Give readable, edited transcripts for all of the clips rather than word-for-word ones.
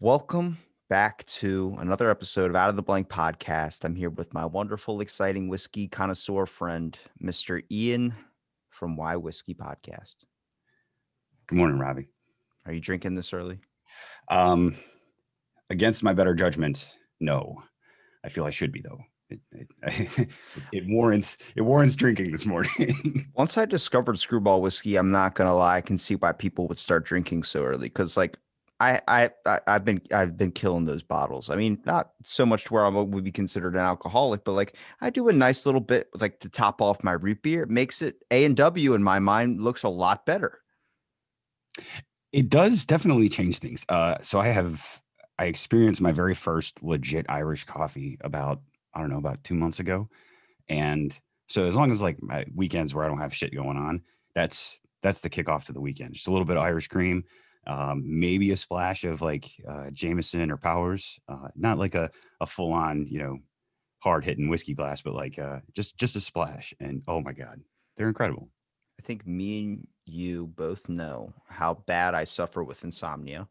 Welcome back to another episode of Out of the Blank podcast. I'm here with my wonderful, exciting whiskey connoisseur friend, Mr. Ian from Why Whiskey Podcast. Good morning, Robbie. Are you drinking this early? Um, Against my better judgment, no. I feel I should be though. It warrants drinking this morning. Once I discovered screwball whiskey, I'm not gonna lie, I can see why people would start drinking so early. Because like I've been killing those bottles. I mean, not so much to where I would be considered an alcoholic, but like I do a nice little bit like to top off my root beer. It makes it A&W in my mind looks a lot better. It does definitely change things. I experienced my very first legit Irish coffee about I don't know about 2 months ago, and so as long as like my weekends where I don't have shit going on, that's the kickoff to the weekend. Just a little bit of Irish cream, maybe a splash of like Jameson or Powers, not like a full on hard hitting whiskey glass, but like just a splash. And oh my god, they're incredible. I think me and you both know how bad I suffer with insomnia.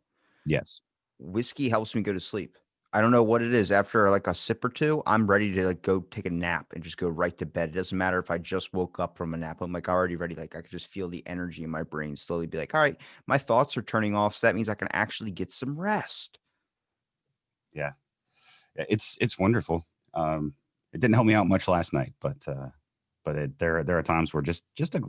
Yes. Whiskey helps me go to sleep. I don't know what it is. After like a sip or two, I'm ready to like go take a nap and just go right to bed. It doesn't matter if I just woke up from a nap. I'm like already ready. Like I could just feel the energy in my brain slowly be like, all right, my thoughts are turning off. So that means I can actually get some rest. Yeah. It's wonderful. It didn't help me out much last night, but there are times where just a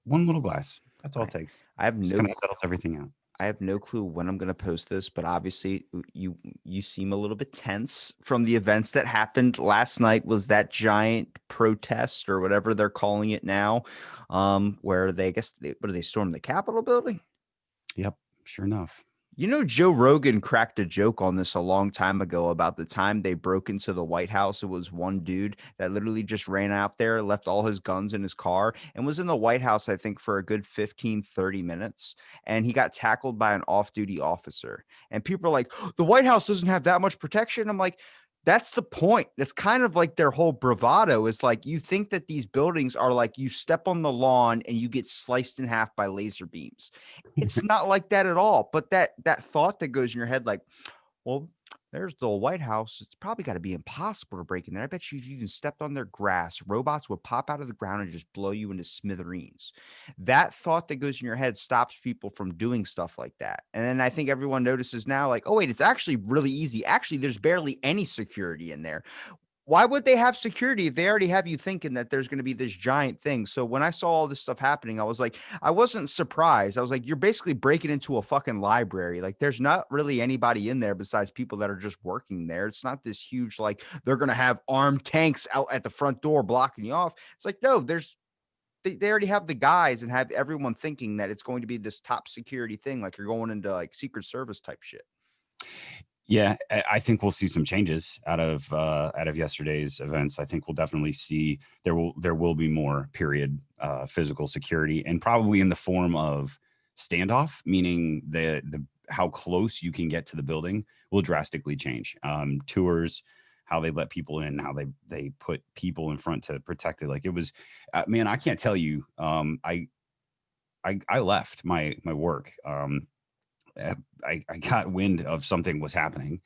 one little glass, that's all I it takes. I have Just no kind of settles everything out. I have no clue when I'm gonna post this, but obviously you seem a little bit tense from the events that happened last night. Was that giant protest or whatever they're calling it now, where they I guess what do they storm the Capitol building? Yep, sure enough. You know, Joe Rogan cracked a joke on this a long time ago about the time they broke into the White House. It was one dude that literally just ran out there, left all his guns in his car, and was in the White House, I think, for a good 15, 30 minutes. And he got tackled by an off duty officer. And people are like, the White House doesn't have that much protection. I'm like, that's the point. That's kind of like their whole bravado is like you think that these buildings are like you step on the lawn and you get sliced in half by laser beams. It's not like that at all. But that thought that goes in your head, like, well, there's the White House. It's probably got to be impossible to break in there. I bet you if you even stepped on their grass, robots would pop out of the ground and just blow you into smithereens. That thought that goes in your head stops people from doing stuff like that. And then I think everyone notices now, like, oh, wait, it's actually really easy. Actually, there's barely any security in there. Why would they have security if they already have you thinking that there's going to be this giant thing? So when I saw all this stuff happening, I was like, I wasn't surprised. I was like, you're basically breaking into a fucking library. Like, there's not really anybody in there besides people that are just working there. It's not this huge, like, they're going to have armed tanks out at the front door blocking you off. It's like, no, they already have the guys and have everyone thinking that it's going to be this top security thing. Like, you're going into like Secret Service type shit. Yeah, I think we'll see some changes out of yesterday's events. I think we'll definitely see there will be more period physical security, and probably in the form of standoff, meaning the how close you can get to the building will drastically change. Tours, how they let people in, how they put people in front to protect it. Like it was, man, I can't tell you. I left my work. I got wind of something was happening,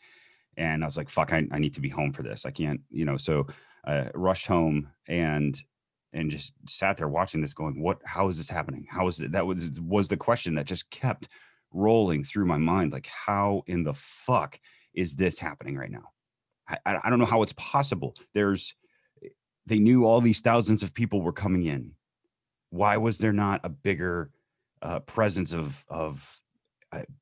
and I was like, "Fuck, I need to be home for this. I can't, you know." So rushed home and just sat there watching this, going, "What? How is this happening? How is it?" That was the question that just kept rolling through my mind. Like, how in the fuck is this happening right now? I don't know how it's possible. They knew all these thousands of people were coming in. Why was there not a bigger presence of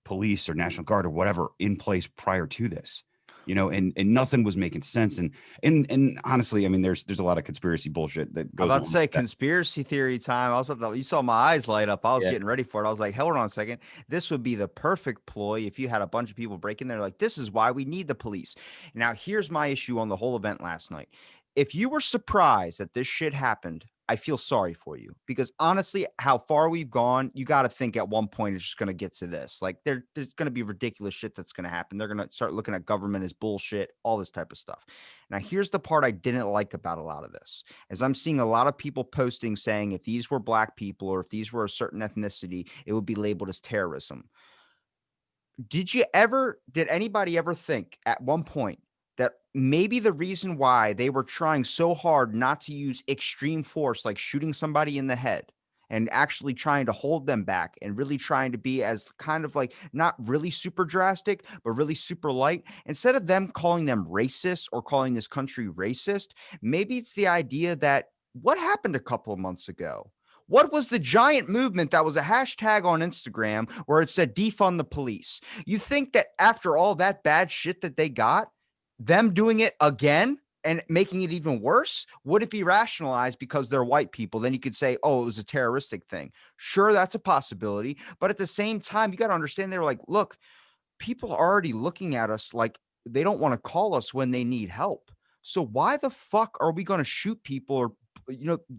police or National Guard or whatever in place prior to this? And nothing was making sense. And honestly, I mean, there's a lot of conspiracy bullshit that I'm goes about to along with say that. conspiracy theory time. I was about to, you saw my eyes light up. I was Yeah. getting ready for it. I was like, hold on a second. This would be the perfect ploy if you had a bunch of people break in there. Like, this is why we need the police. Now, here's my issue on the whole event last night. If you were surprised that this shit happened, I feel sorry for you because honestly, how far we've gone, you got to think at one point it's just going to get to this. Like, there's going to be ridiculous shit that's going to happen. They're going to start looking at government as bullshit, all this type of stuff. Now, here's the part I didn't like about a lot of this as I'm seeing a lot of people posting saying if these were black people or if these were a certain ethnicity, it would be labeled as terrorism. did anybody ever think at one point that maybe the reason why they were trying so hard not to use extreme force, like shooting somebody in the head, and actually trying to hold them back and really trying to be as kind of like not really super drastic, but really super light, instead of them calling them racist or calling this country racist, maybe it's the idea that what happened a couple of months ago? What was the giant movement that was a hashtag on Instagram where it said defund the police? You think that after all that bad shit that they got, them doing it again and making it even worse, would it be rationalized because they're white people? Then you could say, oh, it was a terroristic thing. Sure, that's a possibility. But at the same time, you got to understand they're like, look, people are already looking at us like they don't want to call us when they need help. So why the fuck are we going to shoot people or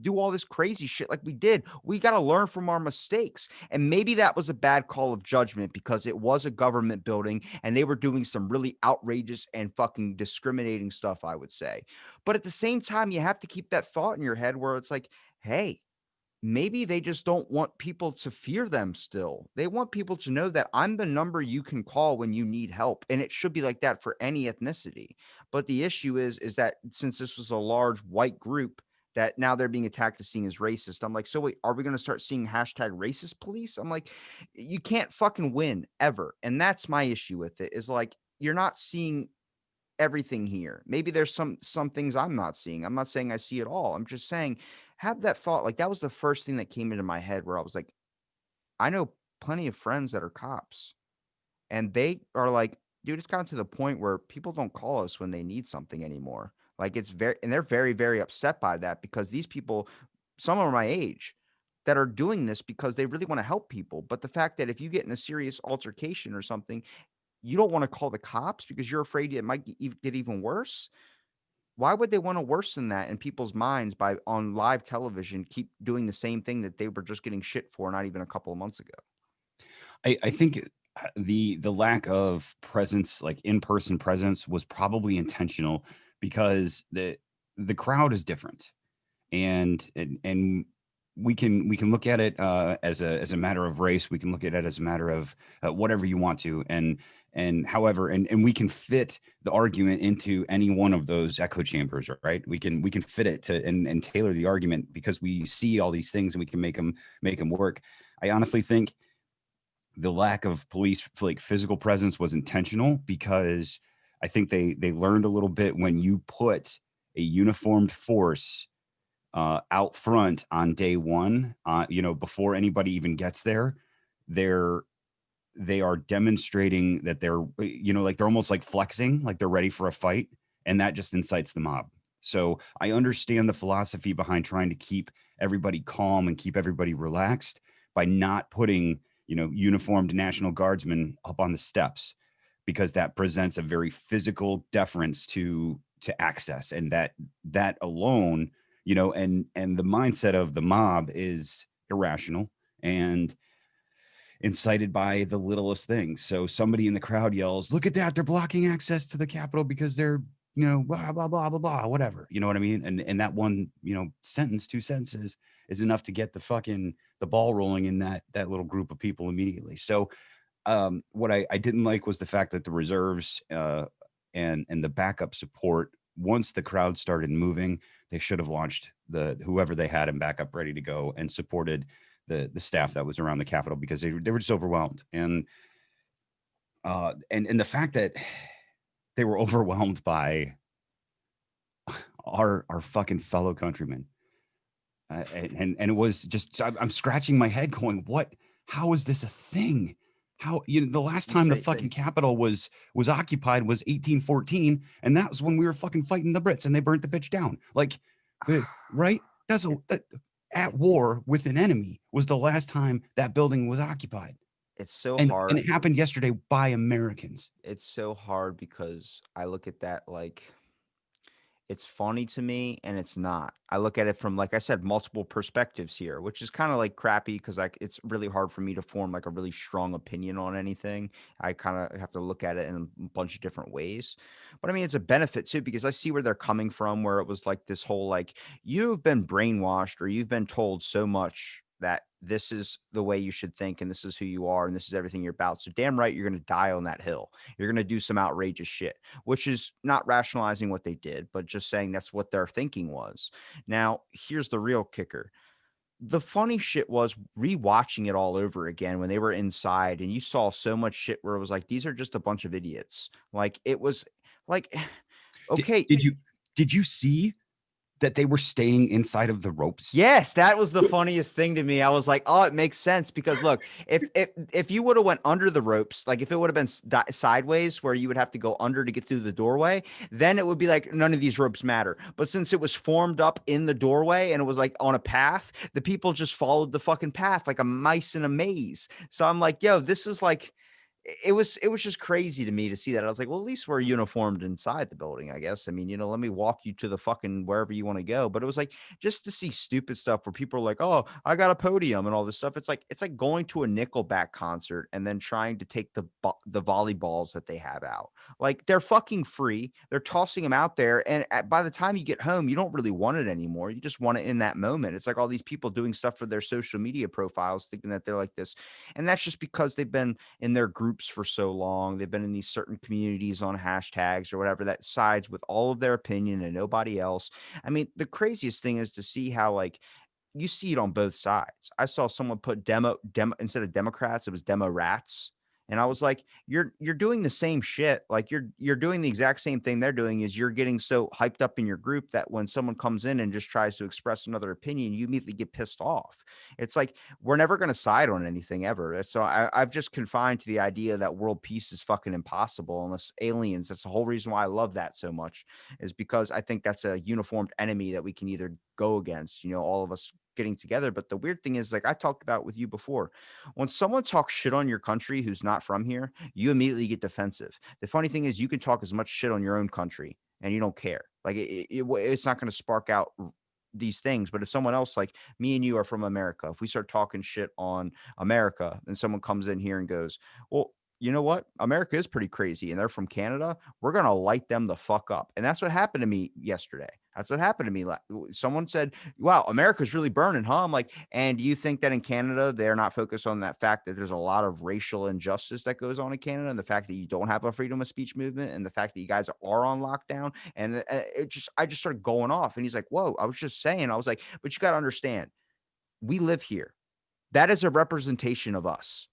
do all this crazy shit like we did? We got to learn from our mistakes. And maybe that was a bad call of judgment because it was a government building and they were doing some really outrageous and fucking discriminating stuff, I would say. But at the same time, you have to keep that thought in your head where it's like, hey, maybe they just don't want people to fear them still. They want people to know that I'm the number you can call when you need help. And it should be like that for any ethnicity. But the issue is that since this was a large white group, that now they're being attacked as seen as racist. I'm like, so wait, are we going to start seeing hashtag racist police? I'm like, you can't fucking win ever. And that's my issue with it is like, you're not seeing everything here. Maybe there's some things I'm not seeing. I'm not saying I see it all. I'm just saying have that thought. Like that was the first thing that came into my head where I was like, I know plenty of friends that are cops and they are like, dude, it's gotten to the point where people don't call us when they need something anymore. Like it's very and they're very, very upset by that because these people, some are my age, that are doing this because they really want to help people. But the fact that if you get in a serious altercation or something, you don't want to call the cops because you're afraid it might get even worse. Why would they want to worsen that in people's minds by on live television keep doing the same thing that they were just getting shit for not even a couple of months ago? I think the lack of presence, like in person presence, was probably intentional because the crowd is different, and we can look at it as a matter of race. We can look at it as a matter of whatever you want to, and however, and we can fit the argument into any one of those echo chambers, right? We can fit it to and tailor the argument because we see all these things and we can make them work. I honestly think the lack of police like physical presence was intentional because I think they learned a little bit when you put a uniformed force out front on day one, before anybody even gets there, they're they are demonstrating that like they're almost like flexing, like they're ready for a fight, and that just incites the mob. So I understand the philosophy behind trying to keep everybody calm and keep everybody relaxed by not putting uniformed National Guardsmen up on the steps because that presents a very physical deference to access, and that alone, and the mindset of the mob is irrational and incited by the littlest things. So somebody in the crowd yells, "Look at that! They're blocking access to the Capitol because they're blah blah blah blah blah, whatever." You know what I mean? And that one sentence, two sentences is enough to get the ball rolling in that little group of people immediately. So what I didn't like was the fact that the reserves and the backup support, once the crowd started moving, they should have launched whoever they had in backup ready to go and supported the staff that was around the Capitol because they were just overwhelmed. And the fact that they were overwhelmed by our fucking fellow countrymen. And it was just I'm scratching my head going, what? How is this a thing? How the last You time the say, fucking capital was occupied was 1814, and that was when we were fucking fighting the Brits and they burnt the bitch down. Like, right? At war with an enemy was the last time that building was occupied, it's so and hard. it happened yesterday by Americans. It's so hard because I look at that like it's funny to me and it's not. I look at it from, like I said, multiple perspectives here, which is kind of like crappy because like it's really hard for me to form like a really strong opinion on anything. I kind of have to look at it in a bunch of different ways. But I mean, it's a benefit too because I see where they're coming from, where it was like this whole like you've been brainwashed or you've been told so much that this is the way you should think and this is who you are and this is everything you're about. So damn right you're going to die on that hill. You're going to do some outrageous shit, which is not rationalizing what they did, but just saying that's what their thinking was. Now, here's the real kicker. The funny shit was rewatching it all over again when they were inside and you saw so much shit where it was like, these are just a bunch of idiots. Like it was like, Did, okay, did you did you see that they were staying inside of the ropes? yes, that was the funniest thing to me. I was like, "Oh, it makes sense because look, if you would have went under the ropes, like if it would have been sideways where you would have to go under to get through the doorway, then it would be like none of these ropes matter. But since it was formed up in the doorway and it was like on a path, the people just followed the fucking path like a mice in a maze. So I'm like, "Yo, this is like it was just crazy to me to see that. I was like, well, at least we're uniformed inside the building, I guess. I mean, let me walk you to the fucking wherever you want to go. But it was like just to see stupid stuff where people are like, oh, I got a podium and all this stuff. It's like going to a Nickelback concert and then trying to take the volleyballs that they have out. Like they're fucking free. They're tossing them out there, and by the time you get home, you don't really want it anymore. You just want it in that moment. It's like all these people doing stuff for their social media profiles, thinking that they're like this, and that's just because they've been in their groups for so long. They've been in these certain communities on hashtags or whatever that sides with all of their opinion and nobody else. I mean, the craziest thing is to see how like you see it on both sides. I saw someone put demo instead of Democrats, it was demo rats. And I was like, you're doing the same shit. Like you're doing the exact same thing they're doing is you're getting so hyped up in your group that when someone comes in and just tries to express another opinion, you immediately get pissed off. It's like we're never going to side on anything ever. So I've just confined to the idea that world peace is fucking impossible unless aliens. That's the whole reason why I love that so much, is because I think that's a uniformed enemy that we can either go against, all of us getting together. But the weird thing is, like I talked about with you before, when someone talks shit on your country who's not from here, you immediately get defensive. The funny thing is, you can talk as much shit on your own country and you don't care. Like it's not going to spark out these things. But if someone else, like me and you, are from America, if we start talking shit on America, then someone comes in here and goes, well, you know what? America is pretty crazy and they're from Canada. We're going to light them the fuck up. And that's what happened to me yesterday. That's what happened to me. Someone said, wow, America's really burning, huh? I'm like, and do you think that in Canada, they're not focused on that fact that there's a lot of racial injustice that goes on in Canada, and the fact that you don't have a freedom of speech movement, and the fact that you guys are on lockdown? And I just started going off. And he's like, whoa, I was just saying, I was like, but you got to understand, we live here. That is a representation of us.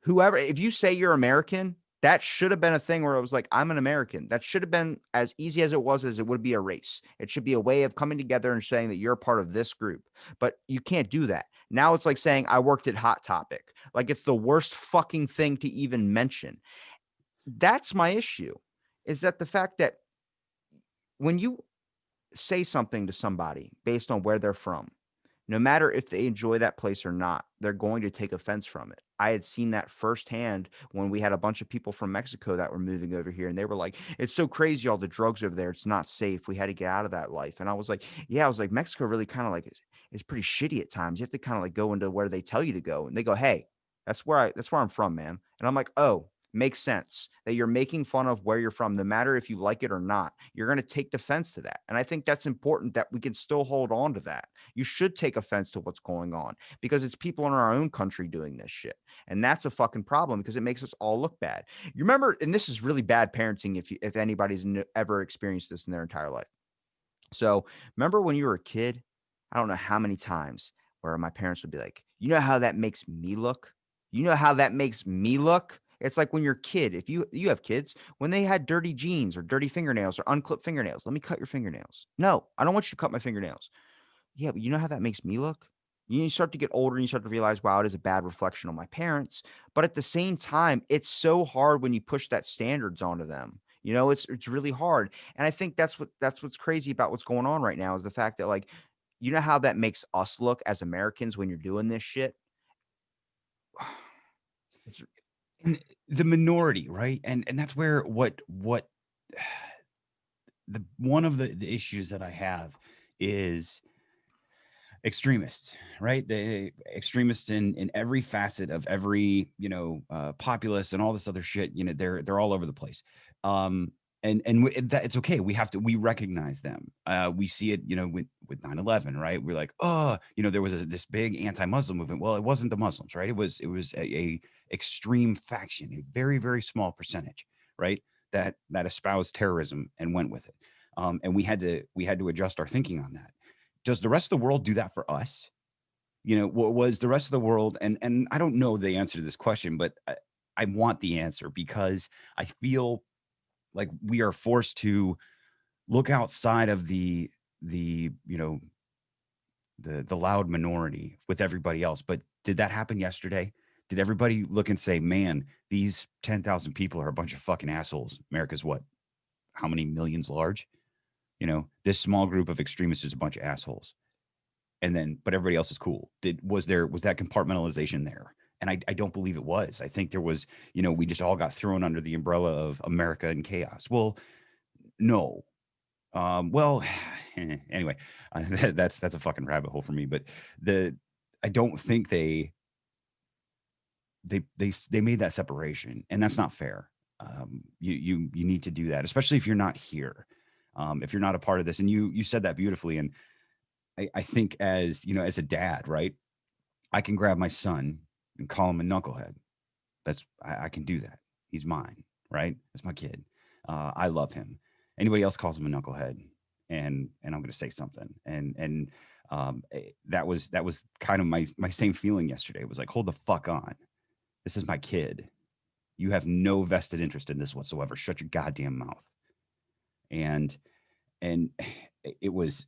Whoever, if you say you're American, that should have been a thing where it was like, I'm an American. That should have been as easy as it would be a race. It should be a way of coming together and saying that you're a part of this group. But you can't do that. Now it's like saying I worked at Hot Topic. Like it's the worst fucking thing to even mention. That's my issue, is that the fact that when you say something to somebody based on where they're from, no matter if they enjoy that place or not, they're going to take offense from it. I had seen that firsthand when we had a bunch of people from Mexico that were moving over here, and they were like, it's so crazy, all the drugs over there. It's not safe. We had to get out of that life. And I was like, yeah, I was like, Mexico really kind of like is pretty shitty at times. You have to kind of like go into where they tell you to go. And they go, hey, that's where I'm from, man. And I'm like, oh, makes sense that you're making fun of where you're from, no matter if you like it or not. You're going to take defense to that. And I think that's important that we can still hold on to that. You should take offense to what's going on because it's people in our own country doing this shit. And that's a fucking problem because it makes us all look bad. You remember, and this is really bad parenting if anybody's ever experienced this in their entire life. So remember when you were a kid, I don't know how many times where my parents would be like, you know how that makes me look? You know how that makes me look? It's like when you're a kid, if you have kids, when they had dirty jeans or dirty fingernails or unclipped fingernails, let me cut your fingernails. No, I don't want you to cut my fingernails. Yeah, but you know how that makes me look? You start to get older and you start to realize, wow, it is a bad reflection on my parents. But at the same time, it's so hard when you push that standards onto them. It's really hard. And I think that's what's crazy about what's going on right now is the fact that like, you know how that makes us look as Americans when you're doing this shit? It's And the minority, right? And that's where what the one of the issues that I have is extremists, right? The extremists in every facet of every populace and all this other shit. They're all over the place. that it's okay. We recognize them. We see it, with 9/11, right? We're like, oh, there was this big anti-Muslim movement. Well, it wasn't the Muslims, right? It was a extreme faction, a very, very small percentage, right? That espoused terrorism and went with it. And we had to adjust our thinking on that. Does the rest of the world do that for us? What was the rest of the world? And I don't know the answer to this question, but I want the answer, because I feel like we are forced to look outside of the loud minority with everybody else. But did that happen yesterday? Did everybody look and say, man, these 10,000 people are a bunch of fucking assholes? America's what? How many millions large? This small group of extremists is a bunch of assholes. But everybody else is cool. Was that compartmentalization there? And I don't believe it was. I think there was, we just all got thrown under the umbrella of America and chaos. Well, no. Well, anyway, that's a fucking rabbit hole for me. But I don't think they made that separation, and that's not fair. You need to do that, especially if you're not here, if you're not a part of this. And you said that beautifully. And I think, as a dad, right, I can grab my son and call him a knucklehead. I can do that. He's mine, right? That's my kid. I love him. Anybody else calls him a knucklehead, and I'm going to say something. That was kind of my same feeling yesterday. It was like, hold the fuck on. This is my kid. You have no vested interest in this whatsoever. Shut your goddamn mouth. And it was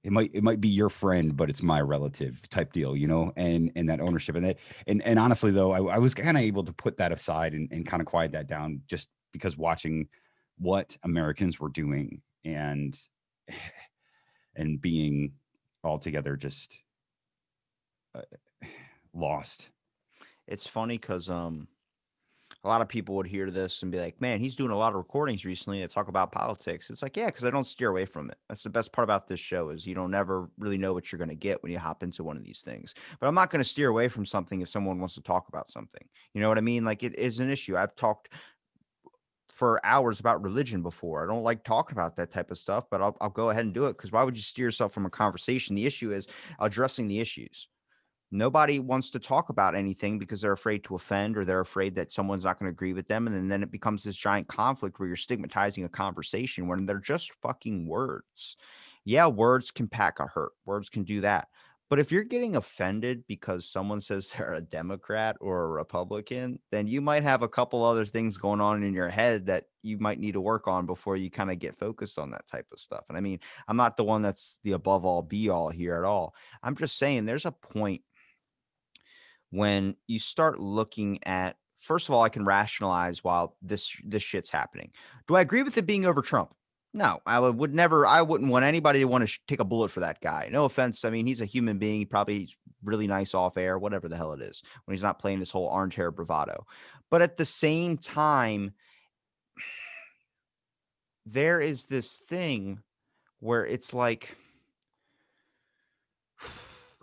it might be your friend, but it's my relative type deal, and that ownership. And honestly, though, I was kind of able to put that aside and kind of quiet that down, just because watching what Americans were doing, and being altogether just uh, lost. It's funny because a lot of people would hear this and be like, "Man, he's doing a lot of recordings recently that talk about politics." It's like, yeah, because I don't steer away from it. That's the best part about this show is you don't never really know what you're going to get when you hop into one of these things. But I'm not going to steer away from something if someone wants to talk about something. You know what I mean? Like it is an issue. I've talked for hours about religion before. I don't like talking about that type of stuff, but I'll go ahead and do it because why would you steer yourself from a conversation? The issue is addressing the issues. Nobody wants to talk about anything because they're afraid to offend or they're afraid that someone's not going to agree with them. And then it becomes this giant conflict where you're stigmatizing a conversation when they're just fucking words. Yeah, words can pack a hurt, words can do that. But if you're getting offended because someone says they're a Democrat or a Republican, then you might have a couple other things going on in your head that you might need to work on before you kind of get focused on that type of stuff. And I mean, I'm not the one that's the above all be all here at all. I'm just saying there's a point when you start looking at first of all, I can rationalize while this shit's happening. Do I agree with it being over Trump? No, would never. I wouldn't want anybody to want to take a bullet for that guy. No offense. I mean, he's a human being. He probably is really nice off air, whatever the hell it is, when he's not playing this whole orange hair bravado. But at the same time, there is this thing where it's like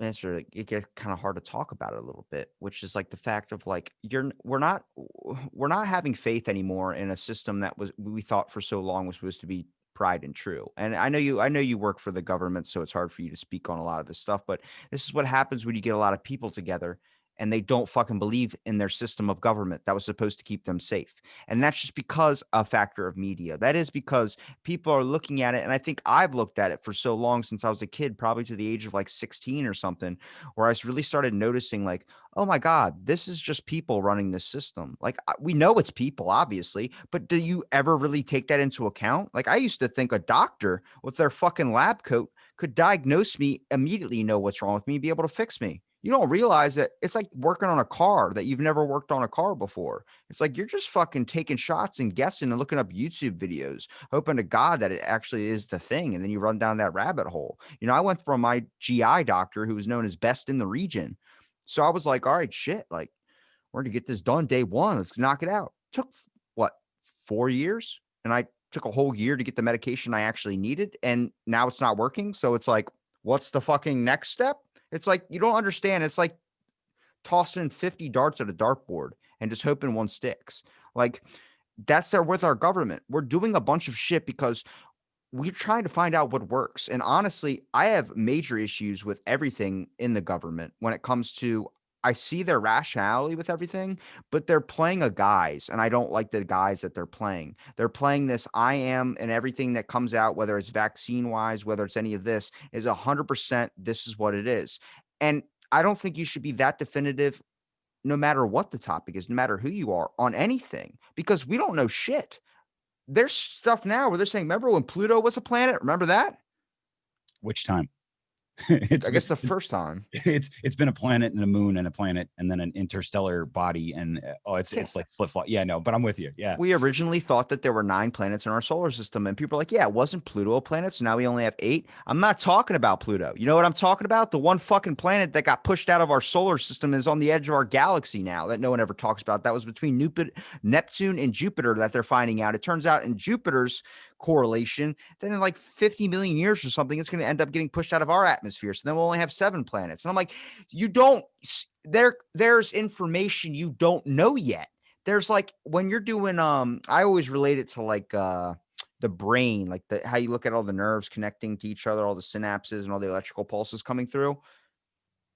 answer it gets kind of hard to talk about it a little bit, which is like the fact of like we're not having faith anymore in a system that was we thought for so long was supposed to be tried and true. And I know you work for the government, so it's hard for you to speak on a lot of this stuff, but this is what happens when you get a lot of people together and they don't fucking believe in their system of government that was supposed to keep them safe. And that's just because a factor of media. That is because people are looking at it. And I think I've looked at it for so long since I was a kid, probably to the age of like 16 or something, where I really started noticing, like, oh my God, this is just people running this system. Like, we know it's people, obviously, but do you ever really take that into account? Like, I used to think a doctor with their fucking lab coat could diagnose me immediately, know what's wrong with me, be able to fix me. You don't realize that it's like working on a car that you've never worked on a car before. It's like you're just fucking taking shots and guessing and looking up YouTube videos hoping to God that it actually is the thing. And then you run down that rabbit hole. I went from my GI doctor who was known as best in the region. So I was like, all right, shit, like we're going to get this done day one. Let's knock it out. Took what, 4 years? And I took a whole year to get the medication I actually needed. And now it's not working. So it's like, what's the fucking next step? It's like, you don't understand. It's like tossing 50 darts at a dartboard and just hoping one sticks. Like, That's there with our government. We're doing a bunch of shit because we're trying to find out what works. And honestly, I have major issues with everything in the government when it comes to I see their rationality with everything, but they're playing a guise, and I don't like the guise that they're playing. They're playing this I am, and everything that comes out, whether it's vaccine wise, whether it's any of this, is 100% this is what it is. And I don't think you should be that definitive no matter what the topic is, no matter who you are on anything, because we don't know shit. There's stuff now where they're saying, remember when Pluto was a planet? Remember that? Which time? it's I been guess the first time. it's been a planet and a moon and a planet and then an interstellar body and oh, Yeah. it's like flip flop. Yeah, no, but I'm with you. Yeah, We originally thought that there were 9 planets in our solar system, and people are like, yeah, it wasn't Pluto a planet, so now we only have 8. I'm not talking about Pluto. You know what I'm talking about? The one fucking planet that got pushed out of our solar system is on the edge of our galaxy now that no one ever talks about. That was between Neptune and Jupiter that they're finding out. It turns out in Jupiter's correlation, then in like 50 million years or something, it's going to end up getting pushed out of our atmosphere. So then we'll only have 7 planets. And I'm like, you don't there's information you don't know yet. There's like when you're doing I always relate it to like the brain, like the how you look at all the nerves connecting to each other, all the synapses and all the electrical pulses coming through.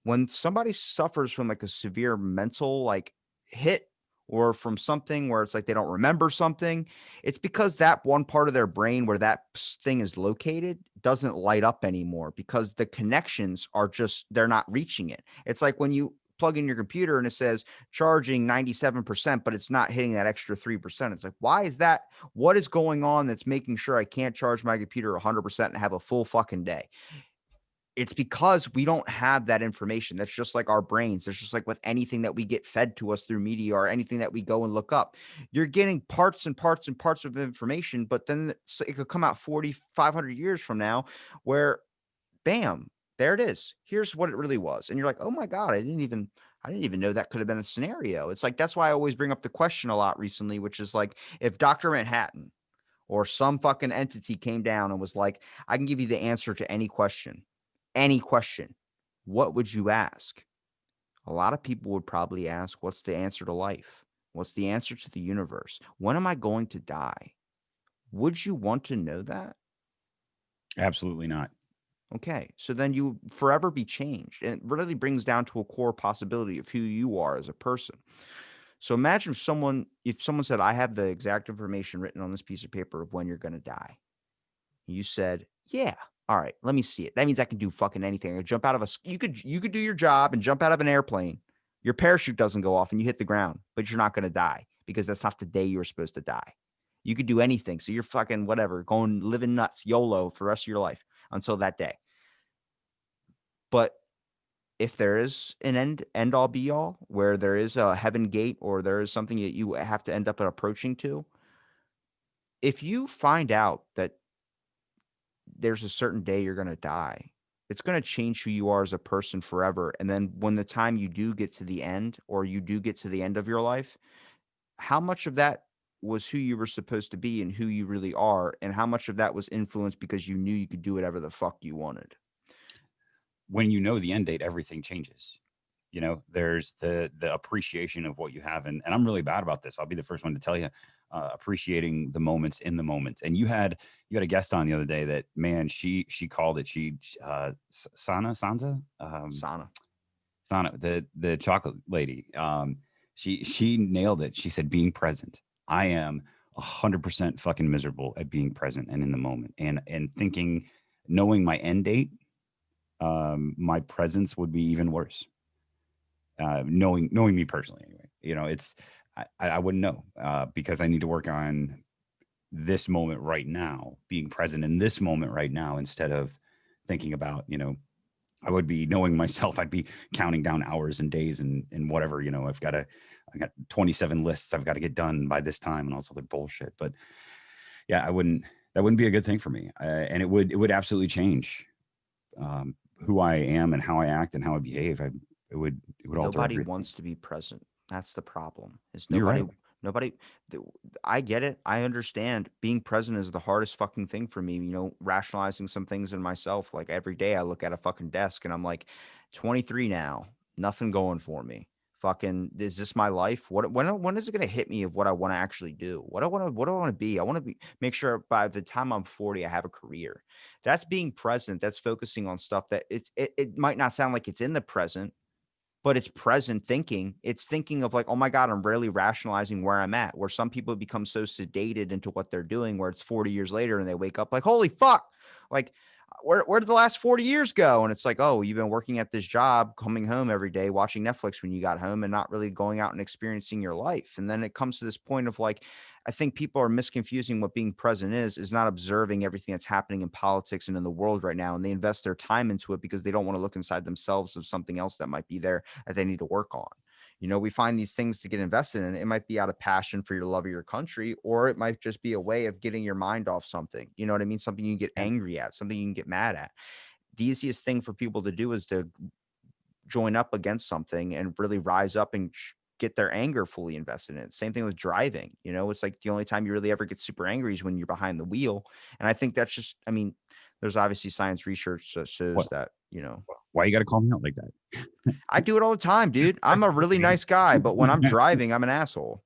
When somebody suffers from like a severe mental like hit or from something where it's like they don't remember something, it's because that one part of their brain where that thing is located doesn't light up anymore because the connections are just they're not reaching it. It's like when you plug in your computer and it says charging 97%, but it's not hitting that extra 3%. It's like, why is that? What is going on that's making sure I can't charge my computer 100% and have a full fucking day? It's because we don't have that information. That's just like our brains. That's just like with anything that we get fed to us through media or anything that we go and look up. You're getting parts and parts and parts of information, but then it could come out 4,500 years from now where bam, there it is. Here's what it really was. And you're like, oh my God, I didn't even know that could have been a scenario. It's like that's why I always bring up the question a lot recently, which is like if Dr. Manhattan or some fucking entity came down and was like, I can give you the answer to any question, what would you ask? A lot of people would probably ask, what's the answer to life? What's the answer to the universe? When am I going to die? Would you want to know that? absolutely not. Okay, so then you forever be changed. And it really brings down to a core possibility of who you are as a person. So imagine if someone said, I have the exact information written on this piece of paper of when you're gonna die. You said, "Yeah. All right, let me see it." That means I can do fucking anything. I could jump out of a you could do your job and jump out of an airplane. Your parachute doesn't go off and you hit the ground, but you're not gonna die because that's not the day you were supposed to die. You could do anything. So you're fucking whatever, going living nuts, YOLO for the rest of your life until that day. But if there is an end all be all where there is a heaven gate or there is something that you have to end up approaching to, if you find out that there's a certain day you're going to die. It's going to change who you are as a person forever. And then when the time you do get to the end or you do get to the end of your life, how much of that was who you were supposed to be and who you really are? And how much of that was influenced because you knew you could do whatever the fuck you wanted? When you know the end date, everything changes. You know, there's the appreciation of what you have, and I'm really bad about this. I'll be the first one to tell you, appreciating the moments in the moment. And you had a guest on the other day that man, she called it Sansa Sana. Sana the chocolate lady. She nailed it. She said being present. I am 100% fucking miserable at being present and in the moment and thinking, knowing my end date, my presence would be even worse. Knowing me personally, anyway, it's I wouldn't know because I need to work on this moment right now, being present in this moment right now instead of thinking about I would be knowing myself. I'd be counting down hours and days and whatever. I got 27 lists I've got to get done by this time and all this other bullshit. But yeah, I wouldn't. That wouldn't be a good thing for me, and it would absolutely change who I am and how I act and how I behave. It would alter Nobody everything. wants to be present. That's the problem. Is You're nobody right. nobody th- I get it. I understand. Being present is the hardest fucking thing for me, rationalizing some things in myself. Like every day I look at a fucking desk and I'm like 23 now, nothing going for me. fucking, is this my life? When is it gonna hit me of what I want to actually do? What do I want to be? I want to be make sure by the time I'm 40, I have a career. That's being present. That's focusing on stuff that it might not sound like it's in the present, but it's present thinking. It's thinking of like, oh my God, I'm rarely rationalizing where I'm at. Where some people become so sedated into what they're doing, where it's 40 years later and they wake up like, holy fuck, like where did the last 40 years go? And it's like, oh, you've been working at this job, coming home every day, watching Netflix when you got home and not really going out and experiencing your life. And then it comes to this point of like, I think people are misconfusing what being present is not observing everything that's happening in politics and in the world right now. And they invest their time into it because they don't want to look inside themselves of something else that might be there that they need to work on. We find these things to get invested in. It might be out of passion for your love of your country, or it might just be a way of getting your mind off something. You know what I mean? Something you can get Yeah. angry at, something you can get mad at. The easiest thing for people to do is to join up against something and really rise up and get their anger fully invested in it. Same thing with driving. It's like the only time you really ever get super angry is when you're behind the wheel. And I think that's just, I mean, there's obviously science research that shows What? that, Why you got to call me out like that? I do it all the time, dude. I'm a really nice guy, but when I'm driving, I'm an asshole.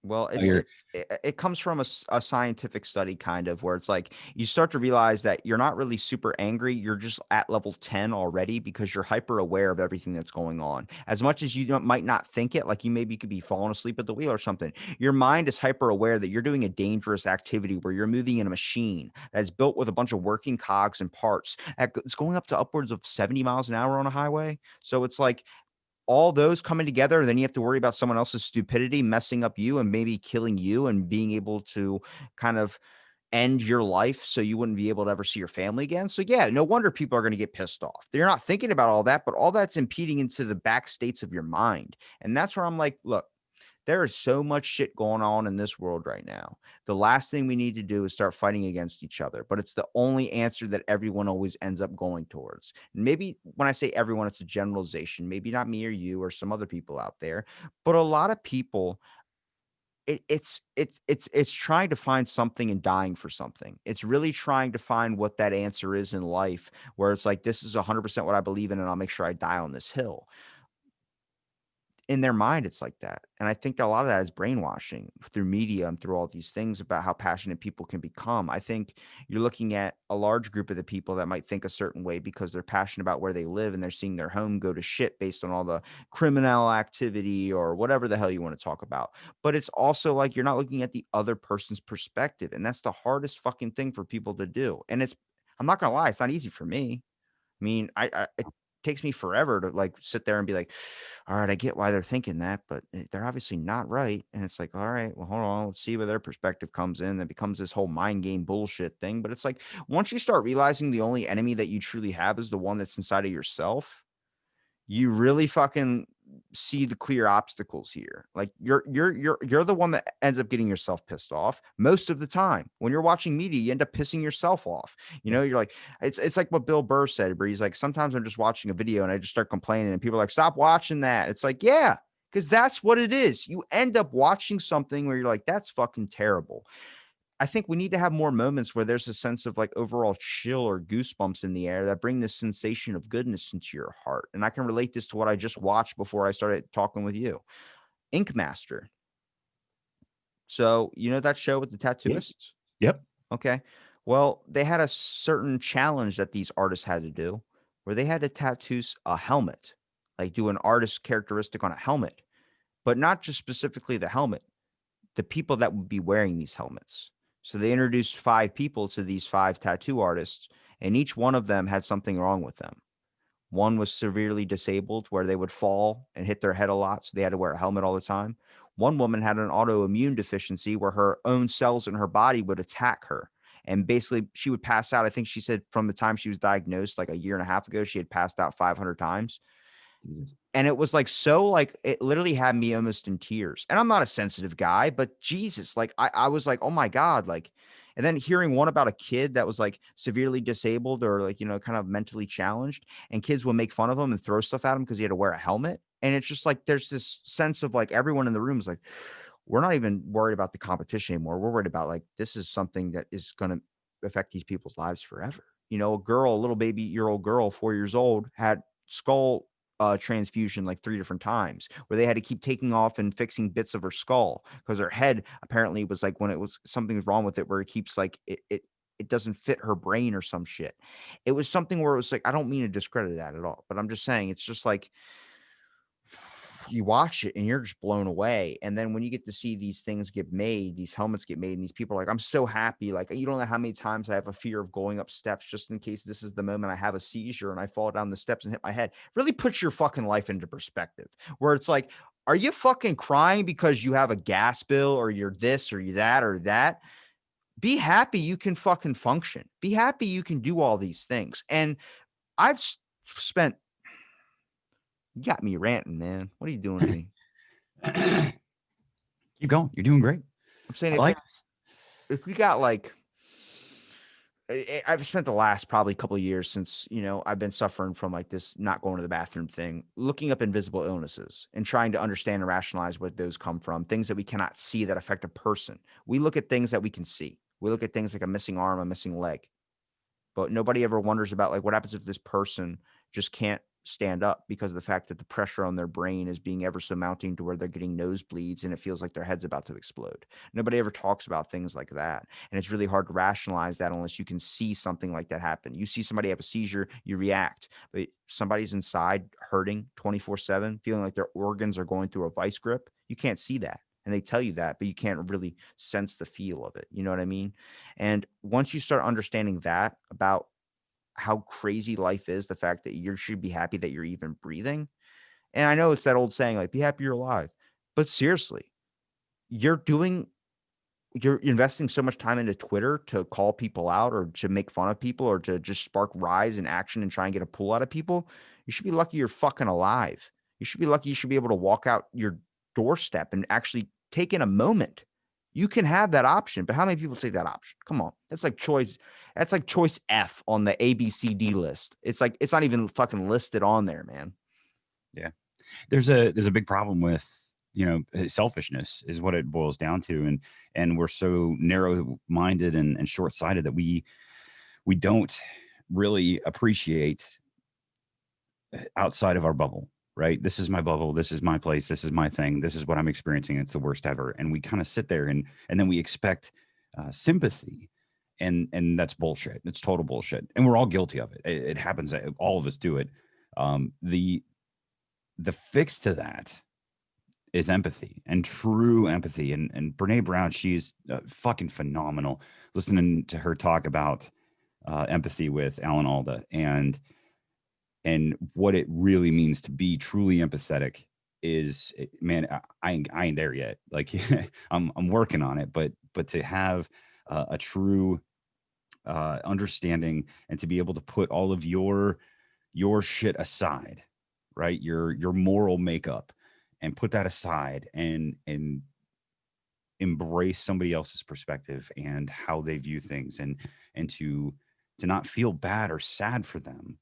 Well, No, you're it comes from a scientific study kind of where it's like you start to realize that you're not really super angry. You're just at level 10 already because you're hyper aware of everything that's going on. As much as you might not think it, like you maybe could be falling asleep at the wheel or something. Your mind is hyper aware that you're doing a dangerous activity where you're moving in a machine that's built with a bunch of working cogs and parts. It's going up to upwards of 70 miles an hour on a highway. So it's like all those coming together, then you have to worry about someone else's stupidity messing up you and maybe killing you and being able to kind of end your life so you wouldn't be able to ever see your family again. So yeah, no wonder people are going to get pissed off. They're not thinking about all that, but all that's impeding into the back states of your mind. And that's where I'm like, look, there is so much shit going on in this world right now. The last thing we need to do is start fighting against each other, but it's the only answer that everyone always ends up going towards. Maybe when I say everyone, it's a generalization, maybe not me or you or some other people out there, but a lot of people, it's trying to find something and dying for something. It's really trying to find what that answer is in life, where it's like, this is 100% what I believe in, and I'll make sure I die on this hill. In their mind, it's like that. And I think that a lot of that is brainwashing through media and through all these things about how passionate people can become. I think you're looking at a large group of the people that might think a certain way because they're passionate about where they live and they're seeing their home go to shit based on all the criminal activity or whatever the hell you want to talk about. But it's also like you're not looking at the other person's perspective. And that's the hardest fucking thing for people to do. And I'm not going to lie, it's not easy for me. I mean, it takes me forever to like sit there and be like, all right, I get why they're thinking that, but they're obviously not right. And it's like, all right, well, hold on, let's see where their perspective comes in. That becomes this whole mind game bullshit thing. But it's like once you start realizing the only enemy that you truly have is the one that's inside of yourself, you really fucking see the clear obstacles here. Like you're the one that ends up getting yourself pissed off most of the time. When you're watching media, you end up pissing yourself off. You're like, it's like what Bill Burr said, where he's like, sometimes I'm just watching a video and I just start complaining, and people are like, stop watching that. It's like, yeah, because that's what it is. You end up watching something where you're like, that's fucking terrible. I think we need to have more moments where there's a sense of like overall chill or goosebumps in the air that bring this sensation of goodness into your heart. And I can relate this to what I just watched before I started talking with you. Ink Master. So, you know that show with the yeah. tattooists? Yep. Okay. Well, they had a certain challenge that these artists had to do where they had to tattoo a helmet, like do an artist characteristic on a helmet, but not just specifically the helmet, the people that would be wearing these helmets. So they introduced 5 people to these 5 tattoo artists, and each one of them had something wrong with them. One was severely disabled, where they would fall and hit their head a lot, so they had to wear a helmet all the time. One woman had an autoimmune deficiency where her own cells in her body would attack her. And basically, she would pass out. I think she said from the time she was diagnosed, like a year and a half ago, she had passed out 500 times. Jesus. And it was like so like it literally had me almost in tears. And I'm not a sensitive guy, but Jesus, like I was like, oh my God, like, and then hearing one about a kid that was like severely disabled or like, kind of mentally challenged, and kids would make fun of him and throw stuff at him because he had to wear a helmet. And it's just like there's this sense of like everyone in the room is like, we're not even worried about the competition anymore. We're worried about like this is something that is going to affect these people's lives forever. A girl, a little baby year old girl, 4 years old, had skull transfusion like 3 different times, where they had to keep taking off and fixing bits of her skull because her head apparently was like when it was something's wrong with it where it keeps like it doesn't fit her brain or some shit. It was something where it was like I don't mean to discredit that at all, but I'm just saying it's just like you watch it and you're just blown away. And then when you get to see these things get made, these helmets get made, and these people are like, I'm so happy. Like, you don't know how many times I have a fear of going up steps just in case this is the moment I have a seizure and I fall down the steps and hit my head. Really puts your fucking life into perspective where it's like, are you fucking crying because you have a gas bill or you're this or you that or that? Be happy you can fucking function. Be happy you can do all these things. And I've spent, you got me ranting, man. What are you doing to me? Keep going. You're doing great. I'm saying I like this. if we got like I've spent the last probably couple of years since, I've been suffering from like this not going to the bathroom thing, looking up invisible illnesses and trying to understand and rationalize what those come from, things that we cannot see that affect a person. We look at things that we can see. We look at things like a missing arm, a missing leg. But nobody ever wonders about like what happens if this person just can't stand up because of the fact that the pressure on their brain is being ever so mounting to where they're getting nosebleeds and it feels like their head's about to explode. Nobody ever talks about things like that. And it's really hard to rationalize that unless you can see something like that happen. You see somebody have a seizure, you react, but somebody's inside hurting 24/7, feeling like their organs are going through a vice grip. You can't see that. And they tell you that, but you can't really sense the feel of it. You know what I mean? And once you start understanding that about how crazy life is, the fact that you should be happy that you're even breathing. And I know it's that old saying, like, be happy you're alive. But seriously, you're doing, you're investing so much time into Twitter to call people out or to make fun of people or to just spark rise in action and try and get a pull out of people. You should be lucky you're fucking alive. You should be lucky you should be able to walk out your doorstep and actually take in a moment. You can have that option, but how many people take that option? Come on. That's like choice F on the ABCD list. It's like it's not even fucking listed on there, man. Yeah. There's a big problem with, selfishness is what it boils down to. And we're so narrow minded and short sighted that we don't really appreciate outside of our bubble, right? This is my bubble. This is my place. This is my thing. This is what I'm experiencing. It's the worst ever. And we kind of sit there and then we expect sympathy. And that's bullshit. It's total bullshit. And we're all guilty of it. It happens. All of us do it. The fix to that is empathy and true empathy. And Brene Brown, she's fucking phenomenal. Listening to her talk about empathy with Alan Alda and what it really means to be truly empathetic is, man, I ain't there yet. Like I'm working on it, but to have a true understanding and to be able to put all of your shit aside, right? Your moral makeup and put that aside and embrace somebody else's perspective and how they view things and to not feel bad or sad for them,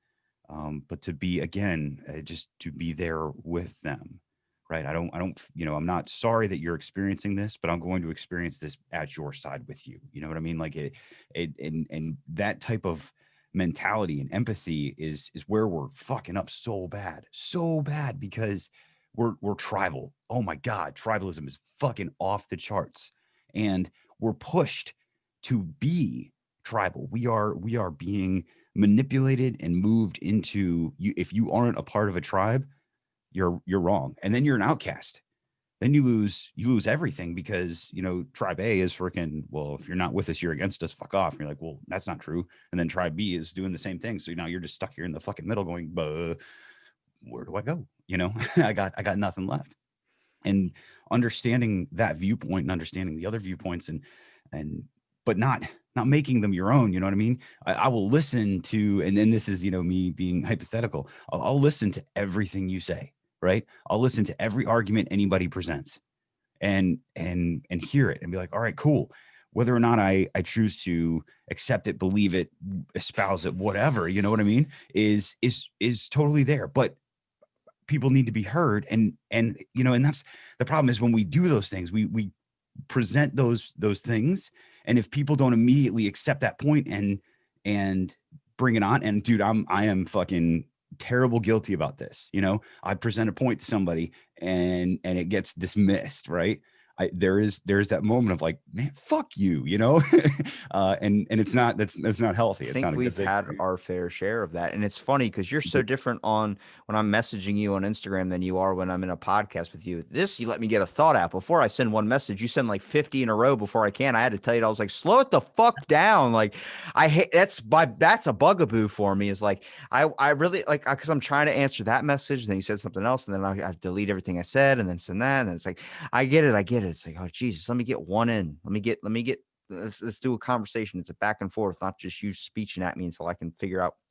but to be again just to be there with them, right? I don't I'm not sorry that you're experiencing this, but I'm going to experience this at your side with you. You know what I mean? Like and that type of mentality and empathy is where we're fucking up so bad because we're tribal. Oh my god, tribalism is fucking off the charts, and we're pushed to be tribal. We are being manipulated and moved into you. If you aren't a part of a tribe, you're wrong, and then you're an outcast. Then you lose everything because tribe A is freaking, well, if you're not with us, you're against us, fuck off. And you're like, well, that's not true. And then tribe B is doing the same thing, so now you're just stuck here in the fucking middle going, where do I go? I got nothing left. And understanding that viewpoint and understanding the other viewpoints and but not making them your own. You know what I mean? I will listen to, and then this is me being hypothetical. I'll listen to everything you say, right? I'll listen to every argument anybody presents and hear it and be like, all right, cool. Whether or not I choose to accept it, believe it, espouse it, whatever, you know what I mean, is totally there. But people need to be heard, and that's the problem. Is when we do those things, we present those things, and if people don't immediately accept that point and bring it on, and dude, I am fucking terrible guilty about this. I present a point to somebody and it gets dismissed, right? There's that moment of like, man, fuck you, and it's not, that's not healthy. It's not Think a good we've thing had for you. our fair share of that. And it's funny because you're so different on when I'm messaging you on Instagram than you are when I'm in a podcast with you. This, you let me get a thought out. Before I send one message, you send like 50 in a row before I can. I had to tell you, I was like, slow it the fuck down. Like, I hate that's a bugaboo for me, is like, I really like, because I'm trying to answer that message. And then you said something else. And then I delete everything I said and then send that. And then it's like, I get it. I get it. It's like, oh, Jesus, let me get one in. Let's do a conversation. It's a back and forth, not just you speeching at me until I can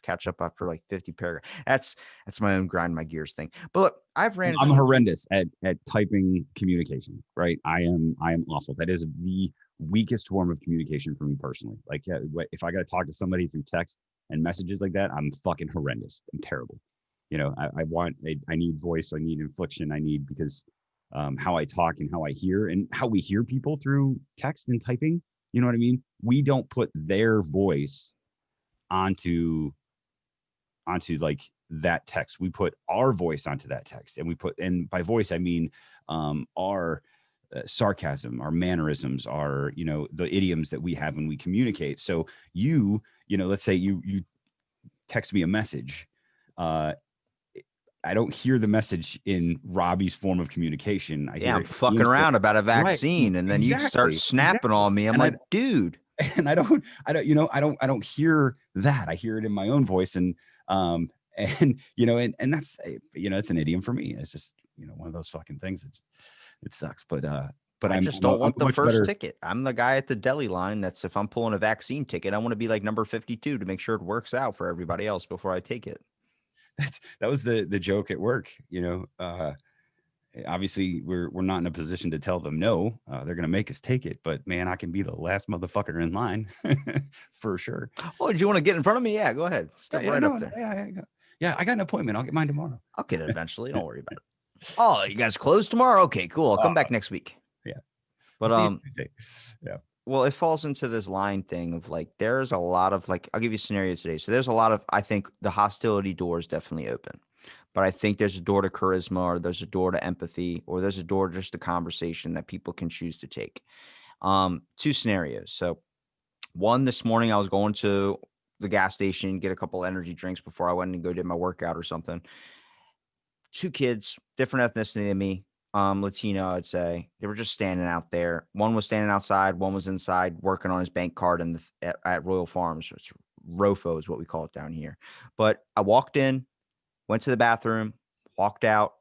catch up after like 50 paragraphs. That's my own grind my gears thing. But look, I've ran I'm into horrendous at typing communication, right? I am awful. That is the weakest form of communication for me personally. Like, yeah, if I got to talk to somebody through text and messages like that, I'm fucking horrendous. I'm terrible. I need voice, I need inflection, I need, because how I talk and how I hear and how we hear people through text and typing, you know what I mean? We don't put their voice onto like that text. We put our voice onto that text, and by voice I mean our sarcasm, our mannerisms, our, the idioms that we have when we communicate. So let's say you text me a message. I don't hear the message in Robbie's form of communication. I yeah, hear I'm it in fucking Ian's form. around about a Right. vaccine, and then you start Exactly. snapping Exactly. on me. I'm And like, dude. I don't hear that. I hear it in my own voice. Um, and that's, it's an idiom for me. It's just, one of those fucking things. It sucks, but I I'm, just I'm a, don't I'm want a the much first better. ticket. I'm the guy at the deli line that's, if I'm pulling a vaccine ticket, I want to be like number 52 to make sure it works out for everybody else before I take it. That was the joke at work, obviously we're not in a position to tell them no. They're gonna make us take it, but man, I can be the last motherfucker in line for sure. Oh, did you want to get in front of me? Yeah, go ahead. Yeah, Step yeah, right no, up no, there. yeah, I got an appointment. I'll get mine tomorrow. I'll get it eventually. Don't worry about it. Oh, you guys closed tomorrow? Okay, cool. I'll Uh, come back next week. yeah, I'll But see you Tuesday. Yeah. well, it falls into this line thing of like, there's a lot of like, I'll give you a scenario today. So there's a lot of, I think the hostility door is definitely open, but I think there's a door to charisma, or there's a door to empathy, or there's a door to just a conversation that people can choose to take. Two scenarios. So one, this morning I was going to the gas station, get a couple energy drinks before I went and go did my workout or something. Two kids, different ethnicity than me, Latino, I'd say. They were just standing out there. One was standing outside, one was inside working on his bank card at Royal Farms. It's ROFO is what we call it down here. But I walked in, went to the bathroom, walked out,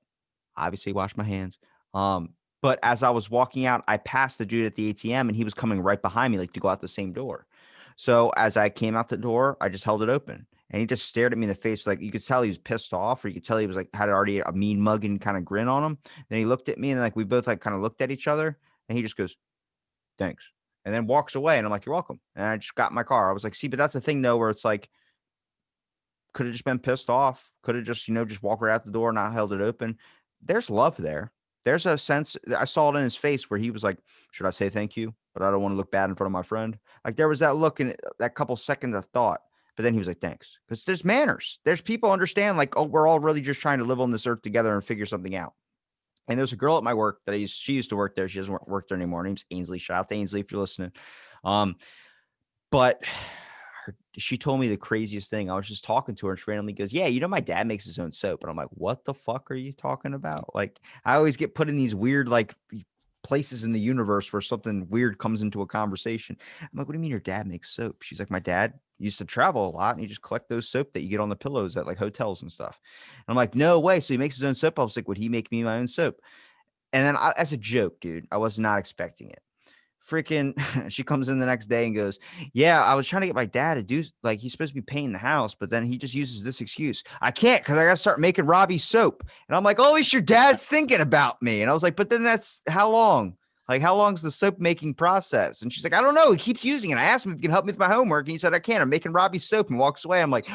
obviously washed my hands. But as I was walking out, I passed the dude at the ATM and he was coming right behind me, like to go out the same door. So as I came out the door, I just held it open. And he just stared at me in the face. Like, you could tell he was pissed off, or you could tell he was like, had already a mean mugging kind of grin on him. Then he looked at me and like we both like kind of looked at each other, and he just goes, thanks. And then walks away. And I'm like, you're welcome. And I just got in my car. I was like, see, but that's the thing though, where it's like, could have just been pissed off. Could have just, just walked right out the door, not held it open. There's love there. There's a sense, I saw it in his face where he was like, should I say thank you? But I don't want to look bad in front of my friend. Like, there was that look in that couple seconds of thought. But then he was like, thanks. Because there's manners. There's people understand, like, oh, we're all really just trying to live on this earth together and figure something out. And there's a girl at my work she used to work there. She doesn't work there anymore. Her name's Ainsley. Shout out to Ainsley if you're listening. But she told me the craziest thing. I was just talking to her and she randomly goes, yeah, my dad makes his own soap. And I'm like, what the fuck are you talking about? Like, I always get put in these weird, like, places in the universe where something weird comes into a conversation. I'm like, what do you mean your dad makes soap? She's like, my dad used to travel a lot and he just collect those soap that you get on the pillows at like hotels and stuff. And I'm like, no way. So he makes his own soap. I was like, would he make me my own soap? And then as a joke, dude, I was not expecting it. Freaking, she comes in the next day and goes, yeah, I was trying to get my dad to do, like, he's supposed to be painting the house, but then he just uses this excuse. I can't, because I got to start making Robbie soap. And I'm like, oh, at least your dad's thinking about me. And I was like, but then that's how long? Like, how long's the soap making process? And she's like, I don't know. He keeps using it. I asked him if he can help me with my homework. And he said, I can't. I'm making Robbie soap, and walks away. I'm like,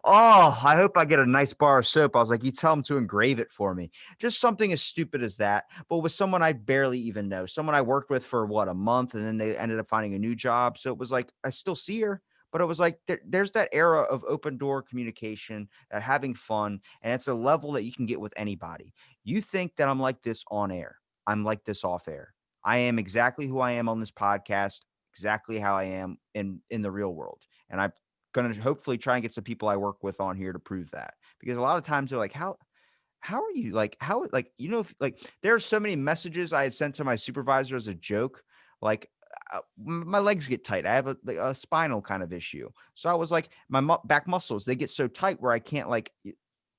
oh, I hope I get a nice bar of soap. I was like, you tell him to engrave it for me. Just something as stupid as that. But with someone I barely even know, someone I worked with for what, a month, and then they ended up finding a new job. So it was like, I still see her, But it was like there's that era of open door communication, having fun, and it's a level that you can get with anybody. You think that I'm like this on air, I'm like this off air. I am exactly who I am on this podcast, exactly how I am in the real world. And I'm gonna hopefully try and get some people I work with on here to prove that. Because a lot of times they're like, how are you like how like if, like there are so many messages I had sent to my supervisor as a joke, like my legs get tight. I have a spinal kind of issue, so I was like my back muscles, they get so tight where I can't like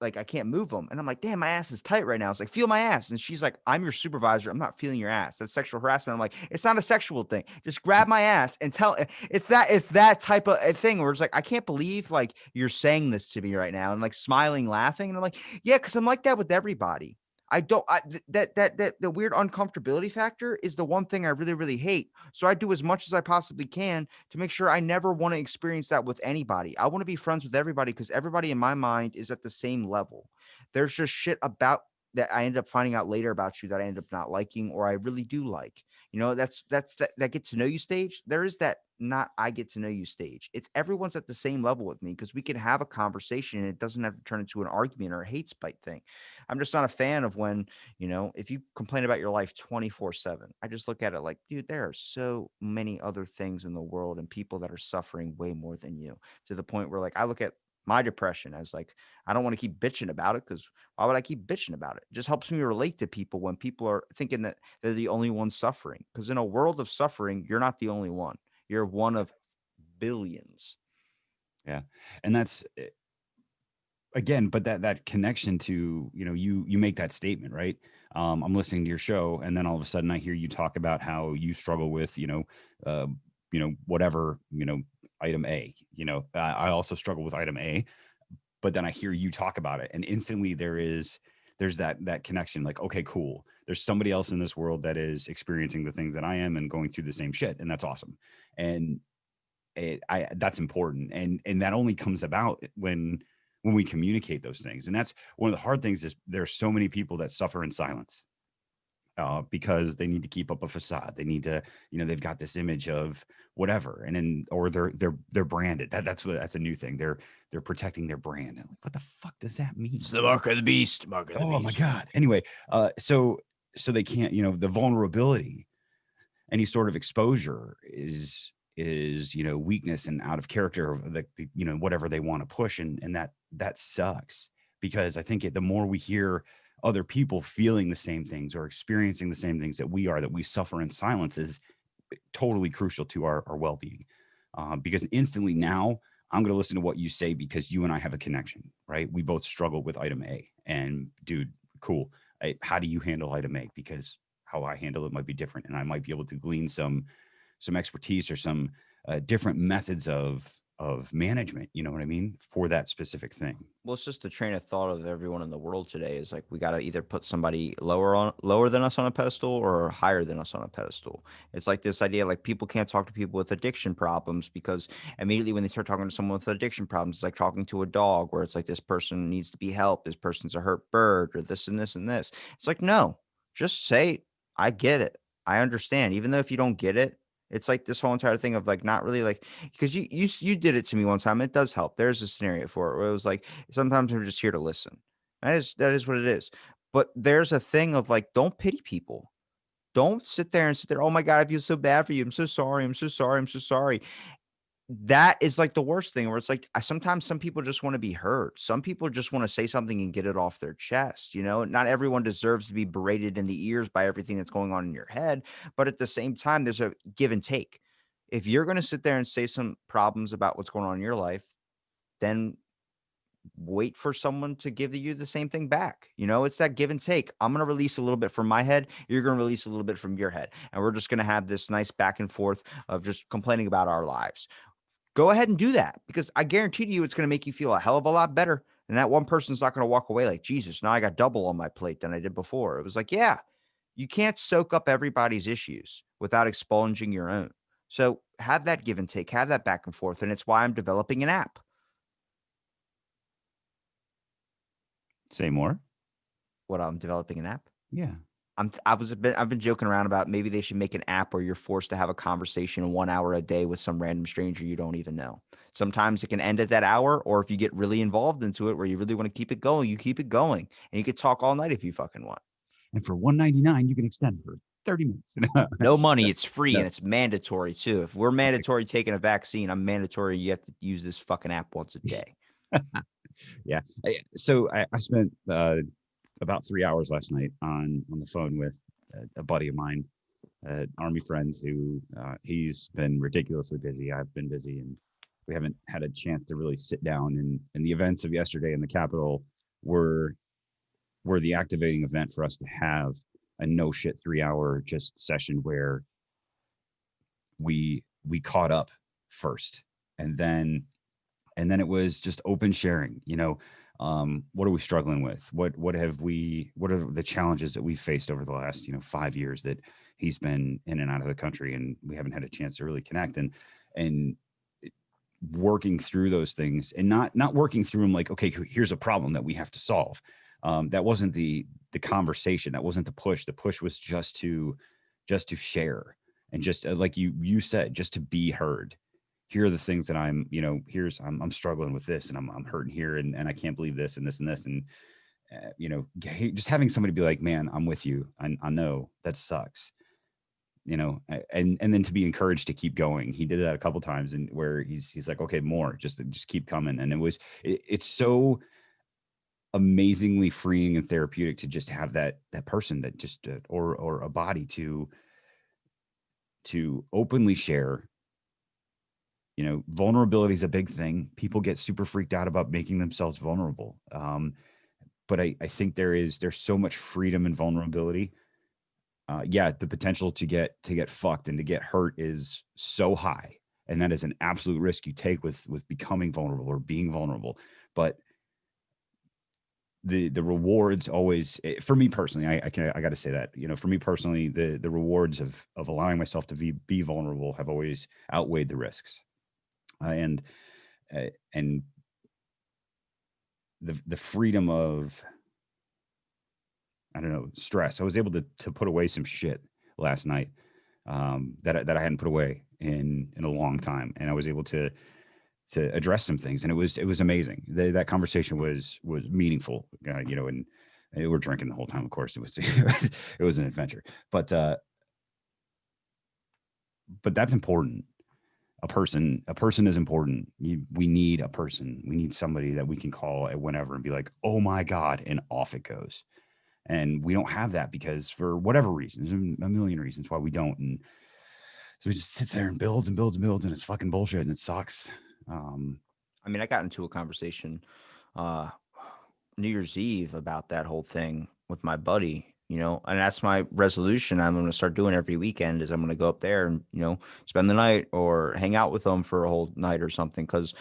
I can't move them, and I'm like, damn, my ass is tight right now. It's like, feel my ass, and she's like, I'm your supervisor, I'm not feeling your ass, that's sexual harassment. I'm like, it's not a sexual thing, just grab my ass and tell. It's that type of a thing where it's like, I can't believe like you're saying this to me right now, and like smiling, laughing, and I'm like, yeah, because I'm like that with everybody. I don't that the weird uncomfortability factor is the one thing I really, really hate. So I do as much as I possibly can to make sure I never want to experience that with anybody. I want to be friends with everybody because everybody in my mind is at the same level. There's just shit about that I end up finding out later about you that I end up not liking or I really do like. That get to know you stage. There is that not I get to know you stage. It's everyone's at the same level with me because we can have a conversation and it doesn't have to turn into an argument or a hate spite thing. I'm just not a fan of when, if you complain about your life 24/7, I just look at it like, dude, there are so many other things in the world and people that are suffering way more than you, to the point where like I look at my depression as like, I don't want to keep bitching about it because why would I keep bitching about it? It just helps me relate to people when people are thinking that they're the only ones suffering. Because in a world of suffering, you're not the only one. You're one of billions. Yeah. And that's again, but that connection to, you make that statement, right? I'm listening to your show, and then all of a sudden I hear you talk about how you struggle with, uh, whatever, item A. I also struggle with item A, but then I hear you talk about it, and instantly there's that connection. Like, okay, cool. There's somebody else in this world that is experiencing the things that I am and going through the same shit, and that's awesome. And that's important, and that only comes about when we communicate those things. And that's one of the hard things is there's so many people that suffer in silence because they need to keep up a facade. They need to, they've got this image of whatever, and then or they're branded. That's a new thing. They're protecting their brand. And like, what the fuck does that It's mean? the mark of the beast. Mark of the Oh my beast. god. Anyway, so they can't, the vulnerability, any sort of exposure is weakness and out of character of whatever they want to push, and that sucks, because I think the more we hear other people feeling the same things or experiencing the same things that we suffer in silence, is totally crucial to our well-being, because instantly now I'm going to listen to what you say because you and I have a connection, right? We both struggle with item A, and dude, cool. How do you handle item A? Because how I handle it might be different, and I might be able to glean some expertise or some different methods of management. You know what I mean, for that specific thing. Well, it's just the train of thought of everyone in the world today is like we got to either put somebody lower than us on a pedestal or higher than us on a pedestal. It's like this idea like people can't talk to people with addiction problems because immediately when they start talking to someone with addiction problems, it's like talking to a dog where it's like this person needs to be helped, this person's a hurt bird, or this and this and this. It's like, no, just say I get it. I understand. Even though if you don't get it, it's like this whole entire thing of like not really like, because you did it to me one time. It does help. There's a scenario for it where it was like sometimes I'm just here to listen. That is what it is. But there's a thing of like, don't pity people. Don't sit there and sit there. Oh my God, I feel so bad for you. I'm so sorry. I'm so sorry. I'm so sorry. That is like the worst thing where it's like sometimes some people just want to be heard. Some people just want to say something and get it off their chest. Not everyone deserves to be berated in the ears by everything that's going on in your head. But at the same time, there's a give and take. If you're going to sit there and say some problems about what's going on in your life, then wait for someone to give you the same thing back. It's that give and take. I'm going to release a little bit from my head. You're going to release a little bit from your head. And we're just going to have this nice back and forth of just complaining about our lives. Go ahead and do that because I guarantee you it's going to make you feel a hell of a lot better. And that one person's not going to walk away like, Jesus, now I got double on my plate than I did before. It was like, yeah, you can't soak up everybody's issues without expunging your own. So have that give and take, have that back and forth. And it's why I'm developing an app. Say more. What I'm developing an app? Yeah. I've been joking around about maybe they should make an app where you're forced to have a conversation 1 hour a day with some random stranger you don't even know. Sometimes it can end at that hour, or if you get really involved into it where you really want to keep it going, you keep it going, and you could talk all night if you fucking want. And for 199, you can extend for 30 minutes. No money, No, it's free, no. and it's mandatory too. If we're mandatory taking a vaccine, I'm mandatory you have to use this fucking app once a day. Yeah. I spent about 3 hours last night on the phone with a buddy of mine, army friend who he's been ridiculously busy. I've been busy, and we haven't had a chance to really sit down. And the events of yesterday in the Capitol were were the activating event for us to have a no shit 3 hour just session where we caught up first, and then it was just open sharing. What are we struggling with? What are the challenges that we faced over the last 5 years that he's been in and out of the country, and we haven't had a chance to really connect, and working through those things, and not working through them like, okay, here's a problem that we have to solve. That wasn't the conversation. That wasn't the push. The push was just to share, and just like you said, just to be heard. Here are the things that I'm struggling with this, and I'm hurting here, and I can't believe this and this and this, and just having somebody be like, man, I'm with you. I know that sucks. And then to be encouraged to keep going. He did that a couple times, and where he's like, okay, more, just keep coming. And it's so amazingly freeing and therapeutic to just have that person that just or a body to openly share. Vulnerability is a big thing. People get super freaked out about making themselves vulnerable. But I think there's so much freedom and vulnerability. Yeah, the potential to get fucked and to get hurt is so high, and that is an absolute risk you take with becoming vulnerable or being vulnerable. But the rewards always, for me personally, I got to say that, for me personally, the rewards of allowing myself to be vulnerable have always outweighed the risks. And the freedom of, I don't know, stress. I was able to put away some shit last night, that I hadn't put away in a long time, and I was able to address some things, and it was amazing. That conversation was meaningful, and we were drinking the whole time. Of course, it was it was an adventure, but that's important. A person is important. We need a person. We need somebody that we can call at whenever and be like, oh my god, and off it goes. And we don't have that because, for whatever reasons, a million reasons why we don't. And so we just sit there and builds and builds and builds, and it's fucking bullshit, and it sucks. Um, I mean, I got into a conversation uh New Year's Eve about that whole thing with my buddy, and that's my resolution. I'm going to start doing every weekend is I'm going to go up there and, spend the night or hang out with them for a whole night or something. Cause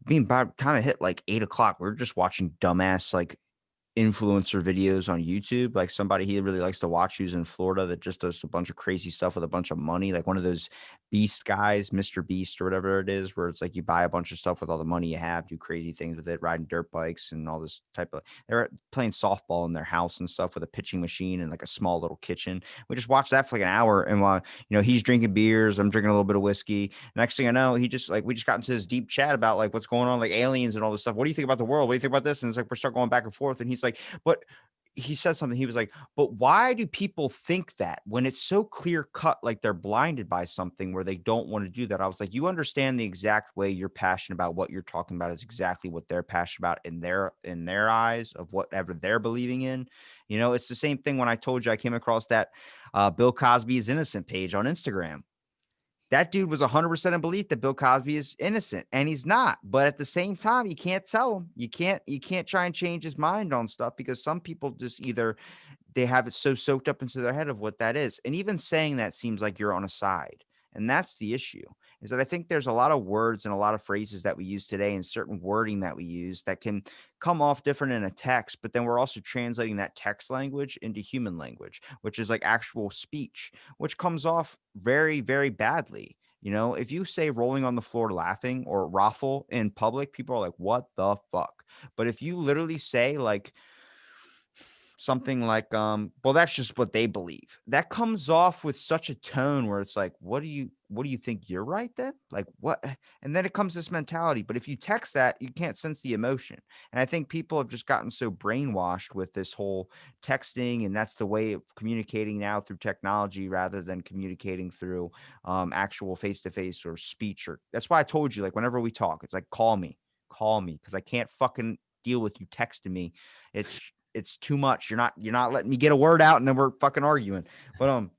being by the time it hit like 8 o'clock, we are just watching dumbass, like, influencer videos on YouTube, like somebody he really likes to watch who's in Florida that just does a bunch of crazy stuff with a bunch of money, like one of those Beast guys, Mr. Beast or whatever it is, where it's like you buy a bunch of stuff with all the money you have, do crazy things with it, riding dirt bikes and all this type of. They're playing softball in their house and stuff with a pitching machine and like a small little kitchen. We just watched that for like an hour, and while he's drinking beers, I'm drinking a little bit of whiskey. Next thing I know, he just like we just got into this deep chat about like what's going on, like aliens and all this stuff. What do you think about the world? What do you think about this? And it's like we're start going back and forth, and he's like, but he said something. He was like, but why do people think that when it's so clear cut, like they're blinded by something where they don't want to do that? I was like, you understand the exact way you're passionate about what you're talking about is exactly what they're passionate about in their eyes of whatever they're believing in. It's the same thing when I told you I came across that Bill Cosby is innocent page on Instagram. That dude was 100% in belief that Bill Cosby is innocent, and he's not. But at the same time, you can't tell him. You can't try and change his mind on stuff because some people just either they have it so soaked up into their head of what that is. And even saying that seems like you're on a side. And that's the issue, is that I think there's a lot of words and a lot of phrases that we use today and certain wording that we use that can come off different in a text, but then we're also translating that text language into human language, which is like actual speech, which comes off very, very badly. If you say rolling on the floor laughing or raffle in public, people are like, what the fuck? But if you literally say, like, something like, well, that's just what they believe. That comes off with such a tone where it's like, what do you think you're right then? Like what? And then it comes this mentality. But if you text that, you can't sense the emotion. And I think people have just gotten so brainwashed with this whole texting, and that's the way of communicating now through technology rather than communicating through actual face to face or speech. Or that's why I told you, like, whenever we talk, it's like, call me, because I can't fucking deal with you texting me. It's too much. You're not letting me get a word out, and then we're fucking arguing. But and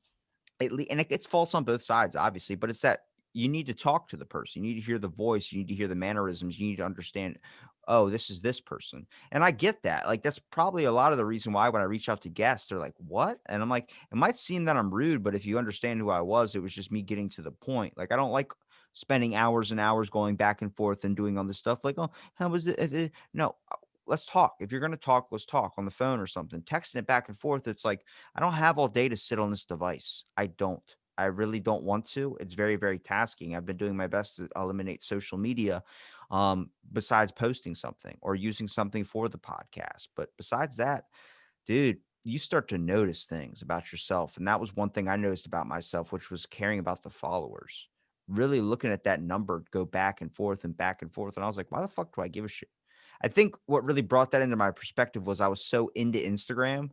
it gets false on both sides, obviously. But it's that you need to talk to the person. You need to hear the voice. You need to hear the mannerisms. You need to understand. Oh, this is this person, and I get that. Like that's probably a lot of the reason why when I reach out to guests, they're like, "What?" And I'm like, it might seem that I'm rude, but if you understand who I was, it was just me getting to the point. Like I don't like spending hours and hours going back and forth and doing all this stuff. Like, oh, how was it? No, let's talk. If you're going to talk, let's talk on the phone or something. Texting it back and forth, it's like, I don't have all day to sit on this device. I don't. I really don't want to. It's very, very tasking. I've been doing my best to eliminate social media, besides posting something or using something for the podcast. But besides that, dude, you start to notice things about yourself. And that was one thing I noticed about myself, which was caring about the followers. Really looking at that number go back and forth and back and forth. And I was like, why the fuck do I give a shit? I think what really brought that into my perspective was I was so into Instagram,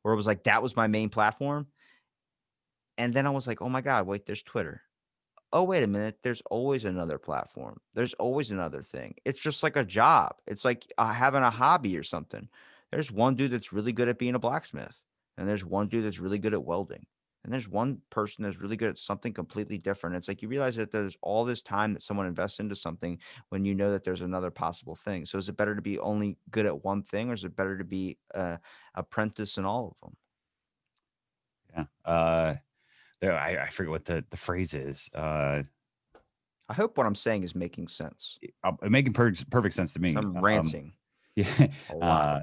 where it was like that was my main platform. And then I was like, oh my God, wait, there's Twitter. Oh, wait a minute. There's always another platform. There's always another thing. It's just like a job. It's like having a hobby or something. There's one dude that's really good at being a blacksmith, and there's one dude that's really good at welding. And there's one person that's really good at something completely different. It's like you realize that there's all this time that someone invests into something when you know that there's another possible thing. So is it better to be only good at one thing, or is it better to be apprentice in all of them? Yeah. I forget what the phrase is. I hope what I'm saying is making sense. Making perfect sense to So me. I'm ranting Yeah. a lot.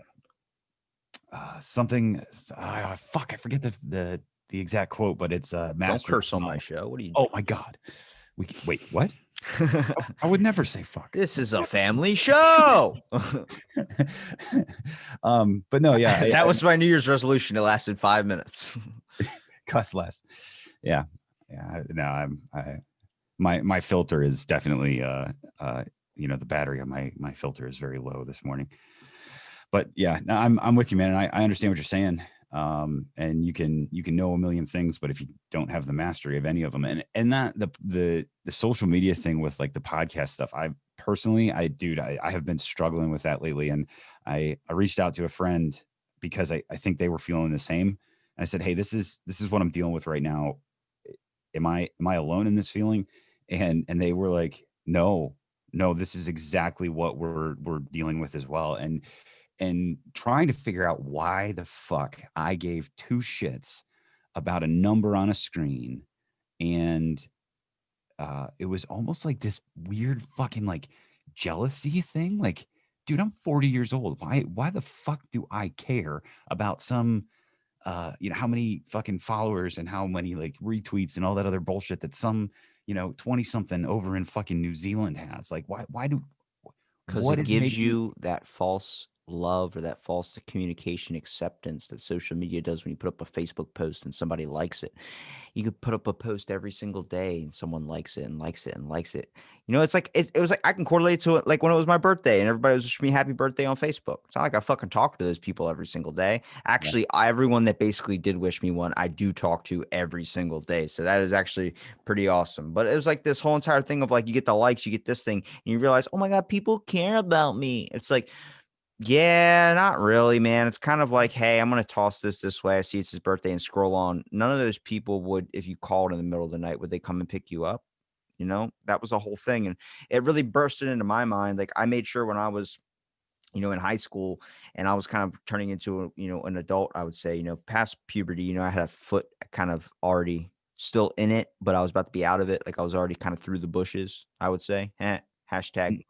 Uh, Something. Fuck, I forget the exact quote, but it's Don't master curse on my knowledge. show. What are you Oh my god. Wait, what? I would never say fuck. This is a family show. But no, yeah, That was my New Year's resolution. It lasted 5 minutes. cuss less. Yeah, no, my filter is definitely the battery on my filter is very low this morning. But yeah, no, I'm with you, man. And I understand what you're saying. And you can know a million things, but if you don't have the mastery of any of them, and that the social media thing with like the podcast stuff, I personally, I have been struggling with that lately. And I reached out to a friend because I think they were feeling the same. And I said, hey, this is what I'm dealing with right now. Am I alone in this feeling? And they were like, no, this is exactly what we're dealing with as well. And trying to figure out why the fuck I gave two shits about a number on a screen. And it was almost like this weird fucking like jealousy thing. Like, dude, I'm 40 years old. Why the fuck do I care about some how many fucking followers and how many like retweets and all that other bullshit that some 20 something over in fucking New Zealand has? Like, why do Because what it is gives making you that false love or that false communication acceptance that social media does when you put up a Facebook post and somebody likes it. You could put up a post every single day and someone likes it and likes it and likes it. It's like it was like I can correlate to it like when it was my birthday and everybody was wishing me happy birthday on Facebook. It's not like I fucking talk to those people every single day. yeah, Actually, everyone that basically did wish me one, I do talk to every single day. So that is actually pretty awesome. But it was like this whole entire thing of like you get the likes, you get this thing, and you realize, oh my God, people care about me. It's like, yeah, not really, man. It's kind of like, hey, I'm gonna toss this way. I see it's his birthday and scroll on. None of those people would, if you called in the middle of the night, would they come and pick you up? That was the whole thing. And it really bursted into my mind. Like I made sure when I was, in high school and I was kind of turning into an adult, I would say, past puberty, I had a foot kind of already still in it, but I was about to be out of it. Like I was already kind of through the bushes, I would say. Hashtag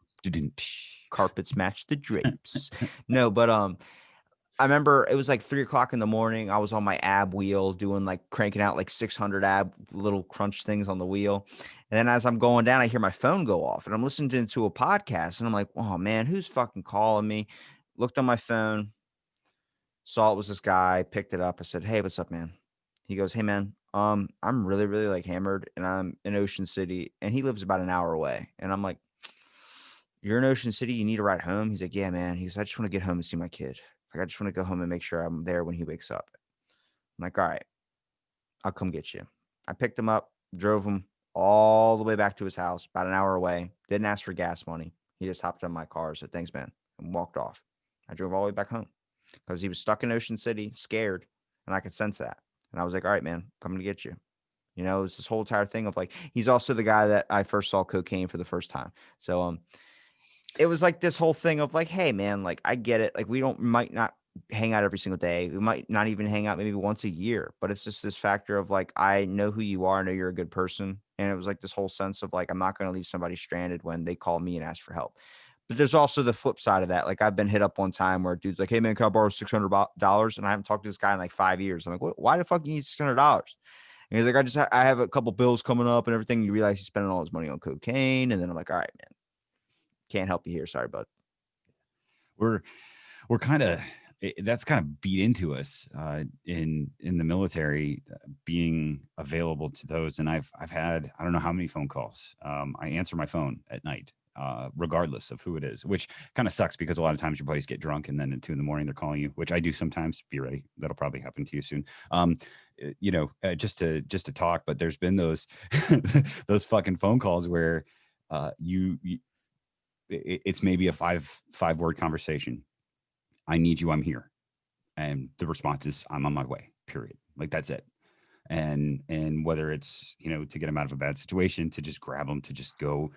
carpets match the drapes. No, but I remember it was like 3 o'clock in the morning. I was on my ab wheel doing like cranking out like 600 ab little crunch things on the wheel. And then as I'm going down, I hear my phone go off and I'm listening to a podcast and I'm like, oh man, who's fucking calling me? Looked on my phone. Saw it was this guy, picked it up. I said, "Hey, what's up, man?" He goes, "Hey, man, I'm really, really like hammered, and I'm in Ocean City, and he lives about an hour away." And I'm like, "You're in Ocean City. You need a ride home?" He's like, "Yeah, man." He goes, "I just want to get home and see my kid. Like, I just want to go home and make sure I'm there when he wakes up." I'm like, "All right, I'll come get you." I picked him up, drove him all the way back to his house, about an hour away. Didn't ask for gas money. He just hopped in my car, said, "Thanks, man," and walked off. I drove all the way back home because he was stuck in Ocean City, scared, and I could sense that. And I was like, "All right, man, coming to get you." You know, it was this whole entire thing of like, he's also the guy that I first saw cocaine for the first time. So, it was like this whole thing of like, "Hey, man, like, I get it. Like, we don't might not hang out every single day. We might not even hang out maybe once a year, but it's just this factor of like, I know who you are. I know you're a good person." And it was like this whole sense of like, I'm not going to leave somebody stranded when they call me and ask for help. But there's also the flip side of that. Like, I've been hit up one time where a dude's like, "Hey, man, can I borrow $600?" And I haven't talked to this guy in like 5 years. I'm like, Why the fuck you need $600?" And he's like, I have a couple bills coming up and everything. You realize he's spending all his money on cocaine. And then I'm like, "All right, man, can't help you here. Sorry, bud." We're we're kind of that's kind of beat into us in the military, being available to those. And I've had, I don't know how many phone calls. I answer my phone at night, regardless of who it is, which kind of sucks because a lot of times your buddies get drunk and then at 2 in the morning they're calling you, which I do sometimes. Be ready, that'll probably happen to you soon. Just to talk. But there's been those those fucking phone calls where you it's maybe a five word conversation. I need you. I'm here. And the response is, I'm on my way, period. Like, that's it. And whether it's, to get them out of a bad situation, to just grab them, to just go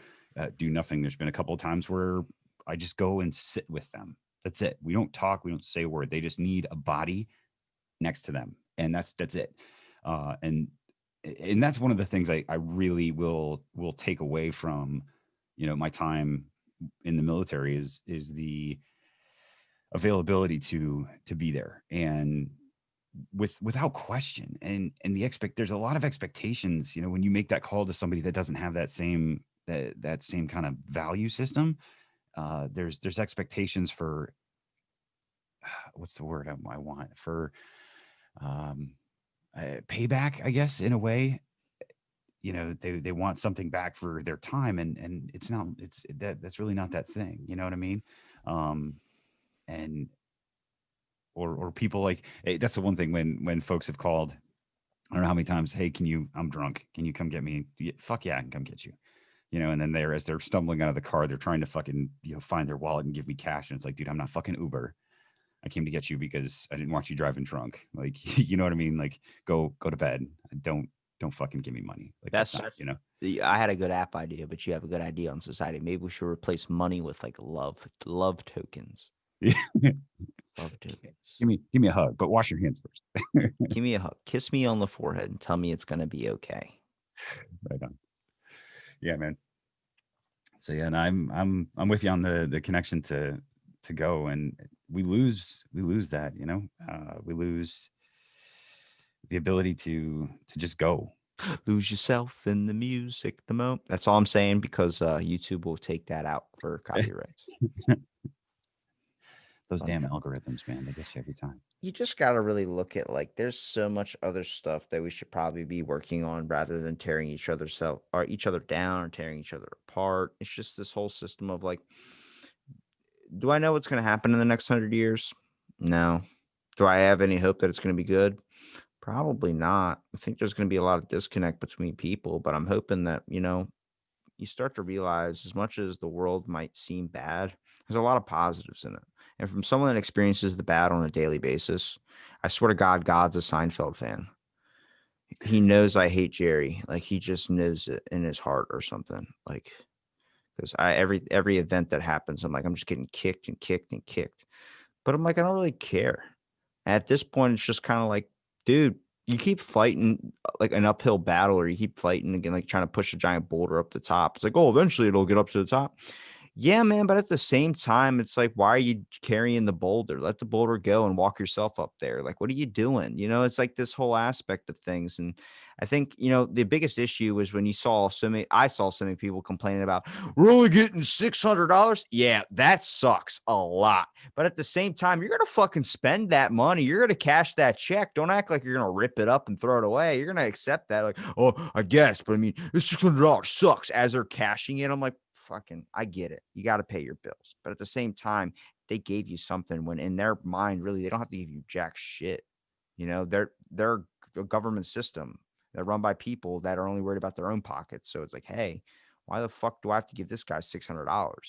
do nothing. There's been a couple of times where I just go and sit with them. That's it. We don't talk. We don't say a word. They just need a body next to them. And that's it. And that's one of the things I really will take away from, my time in the military is the availability to be there, and without question. And there's a lot of expectations, when you make that call to somebody that doesn't have that same kind of value system. There's expectations for what's the word I want for um payback, I guess, in a way. They want something back for their time, and it's not, that's really not that thing, you know what I mean? Um and or people like, hey, that's the one thing when folks have called, I don't know how many times, "Hey, I'm drunk, can you come get me?" Yeah, fuck yeah, I can come get you. And then as they're stumbling out of the car, they're trying to fucking, find their wallet and give me cash, and it's like, dude, I'm not fucking Uber. I came to get you because I didn't want you driving drunk. Like, you know what I mean? Like, go to bed. Don't fucking give me money. Like, that's That's not, I had a good app idea, but you have a good idea on society. Maybe we should replace money with like love tokens. Love tokens. give me a hug, but wash your hands first. Give me a hug. Kiss me on the forehead and tell me it's gonna be okay. Right on. Yeah, man. So yeah, and I'm with you on the connection to go, and we lose that, we lose the ability to just go. Lose yourself in the music the moment. That's all I'm saying because YouTube will take that out for copyrights. Those damn algorithms, man, they get you every time. You just got to really look at like there's so much other stuff that we should probably be working on rather than tearing each other down or tearing each other apart. It's just this whole system of like, do I know what's going to happen in the next 100 years? No. Do I have any hope that it's going to be good? Probably not. I think there's going to be a lot of disconnect between people, but I'm hoping that, you start to realize as much as the world might seem bad, there's a lot of positives in it. And from someone that experiences the bad on a daily basis, I swear to God, God's a Seinfeld fan. He knows I hate Jerry. Like he just knows it in his heart or something. Like because I every event that happens, I'm like, I'm just getting kicked and kicked and kicked. But I'm like, I don't really care. At this point, it's just kind of like, dude, you keep fighting like an uphill battle, or you keep fighting again, like trying to push a giant boulder up the top. It's like, oh, eventually it'll get up to the top. Yeah, man, but at the same time, it's like, why are you carrying the boulder? Let the boulder go and walk yourself up there. Like, what are you doing? It's like this whole aspect of things. And I think, the biggest issue was when I saw so many people complaining about, we're only getting $600. Yeah, that sucks a lot. But at the same time, you're going to fucking spend that money. You're going to cash that check. Don't act like you're going to rip it up and throw it away. You're going to accept that. Like, oh, I guess, but I mean, this $600 sucks as they're cashing it. I'm like, fucking, I get it. You got to pay your bills. But at the same time, they gave you something when in their mind, really, they don't have to give you jack shit. They're a government system. They're run by people that are only worried about their own pockets. So it's like, hey, why the fuck do I have to give this guy $600?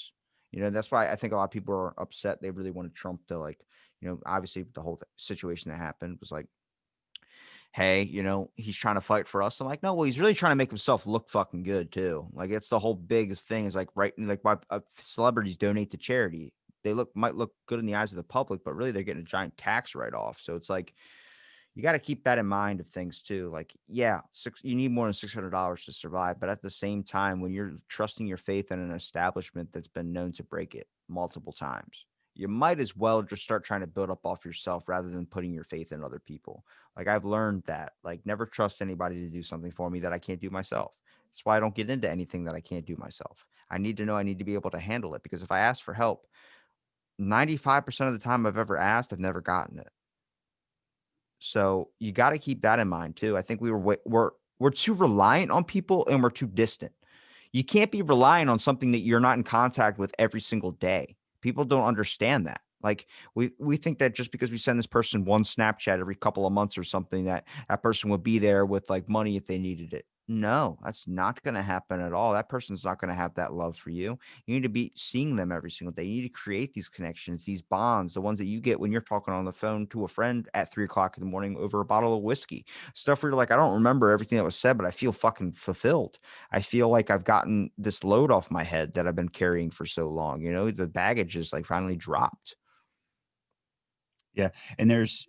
That's why I think a lot of people are upset. They really wanted Trump to, like, obviously the whole situation that happened was like, hey, he's trying to fight for us. I'm like, no, well, he's really trying to make himself look fucking good too. Like, it's the whole biggest thing is like, right, like why celebrities donate to charity. They might look good in the eyes of the public, but really they're getting a giant tax write off. So it's like, you got to keep that in mind of things too. Like, yeah, you need more than $600 to survive, but at the same time, when you're trusting your faith in an establishment that's been known to break it multiple times, you might as well just start trying to build up off yourself rather than putting your faith in other people. Like, I've learned that, like, never trust anybody to do something for me that I can't do myself. That's why I don't get into anything that I can't do myself. I need to know I need to be able to handle it, because if I ask for help, 95% of the time I've ever asked, I've never gotten it. So you got to keep that in mind too. I think we're too reliant on people and we're too distant. You can't be relying on something that you're not in contact with every single day. People don't understand that. Like, we think that just because we send this person one Snapchat every couple of months or something, that person would be there with like money if they needed it. No, that's not going to happen at all. That person's not going to have that love for you. You need to be seeing them every single day. You need to create these connections, these bonds, the ones that you get when you're talking on the phone to a friend at 3 o'clock in the morning over a bottle of whiskey. Stuff where you're like, I don't remember everything that was said, but I feel fucking fulfilled. I feel like I've gotten this load off my head that I've been carrying for so long. The baggage is like finally dropped. Yeah, and there's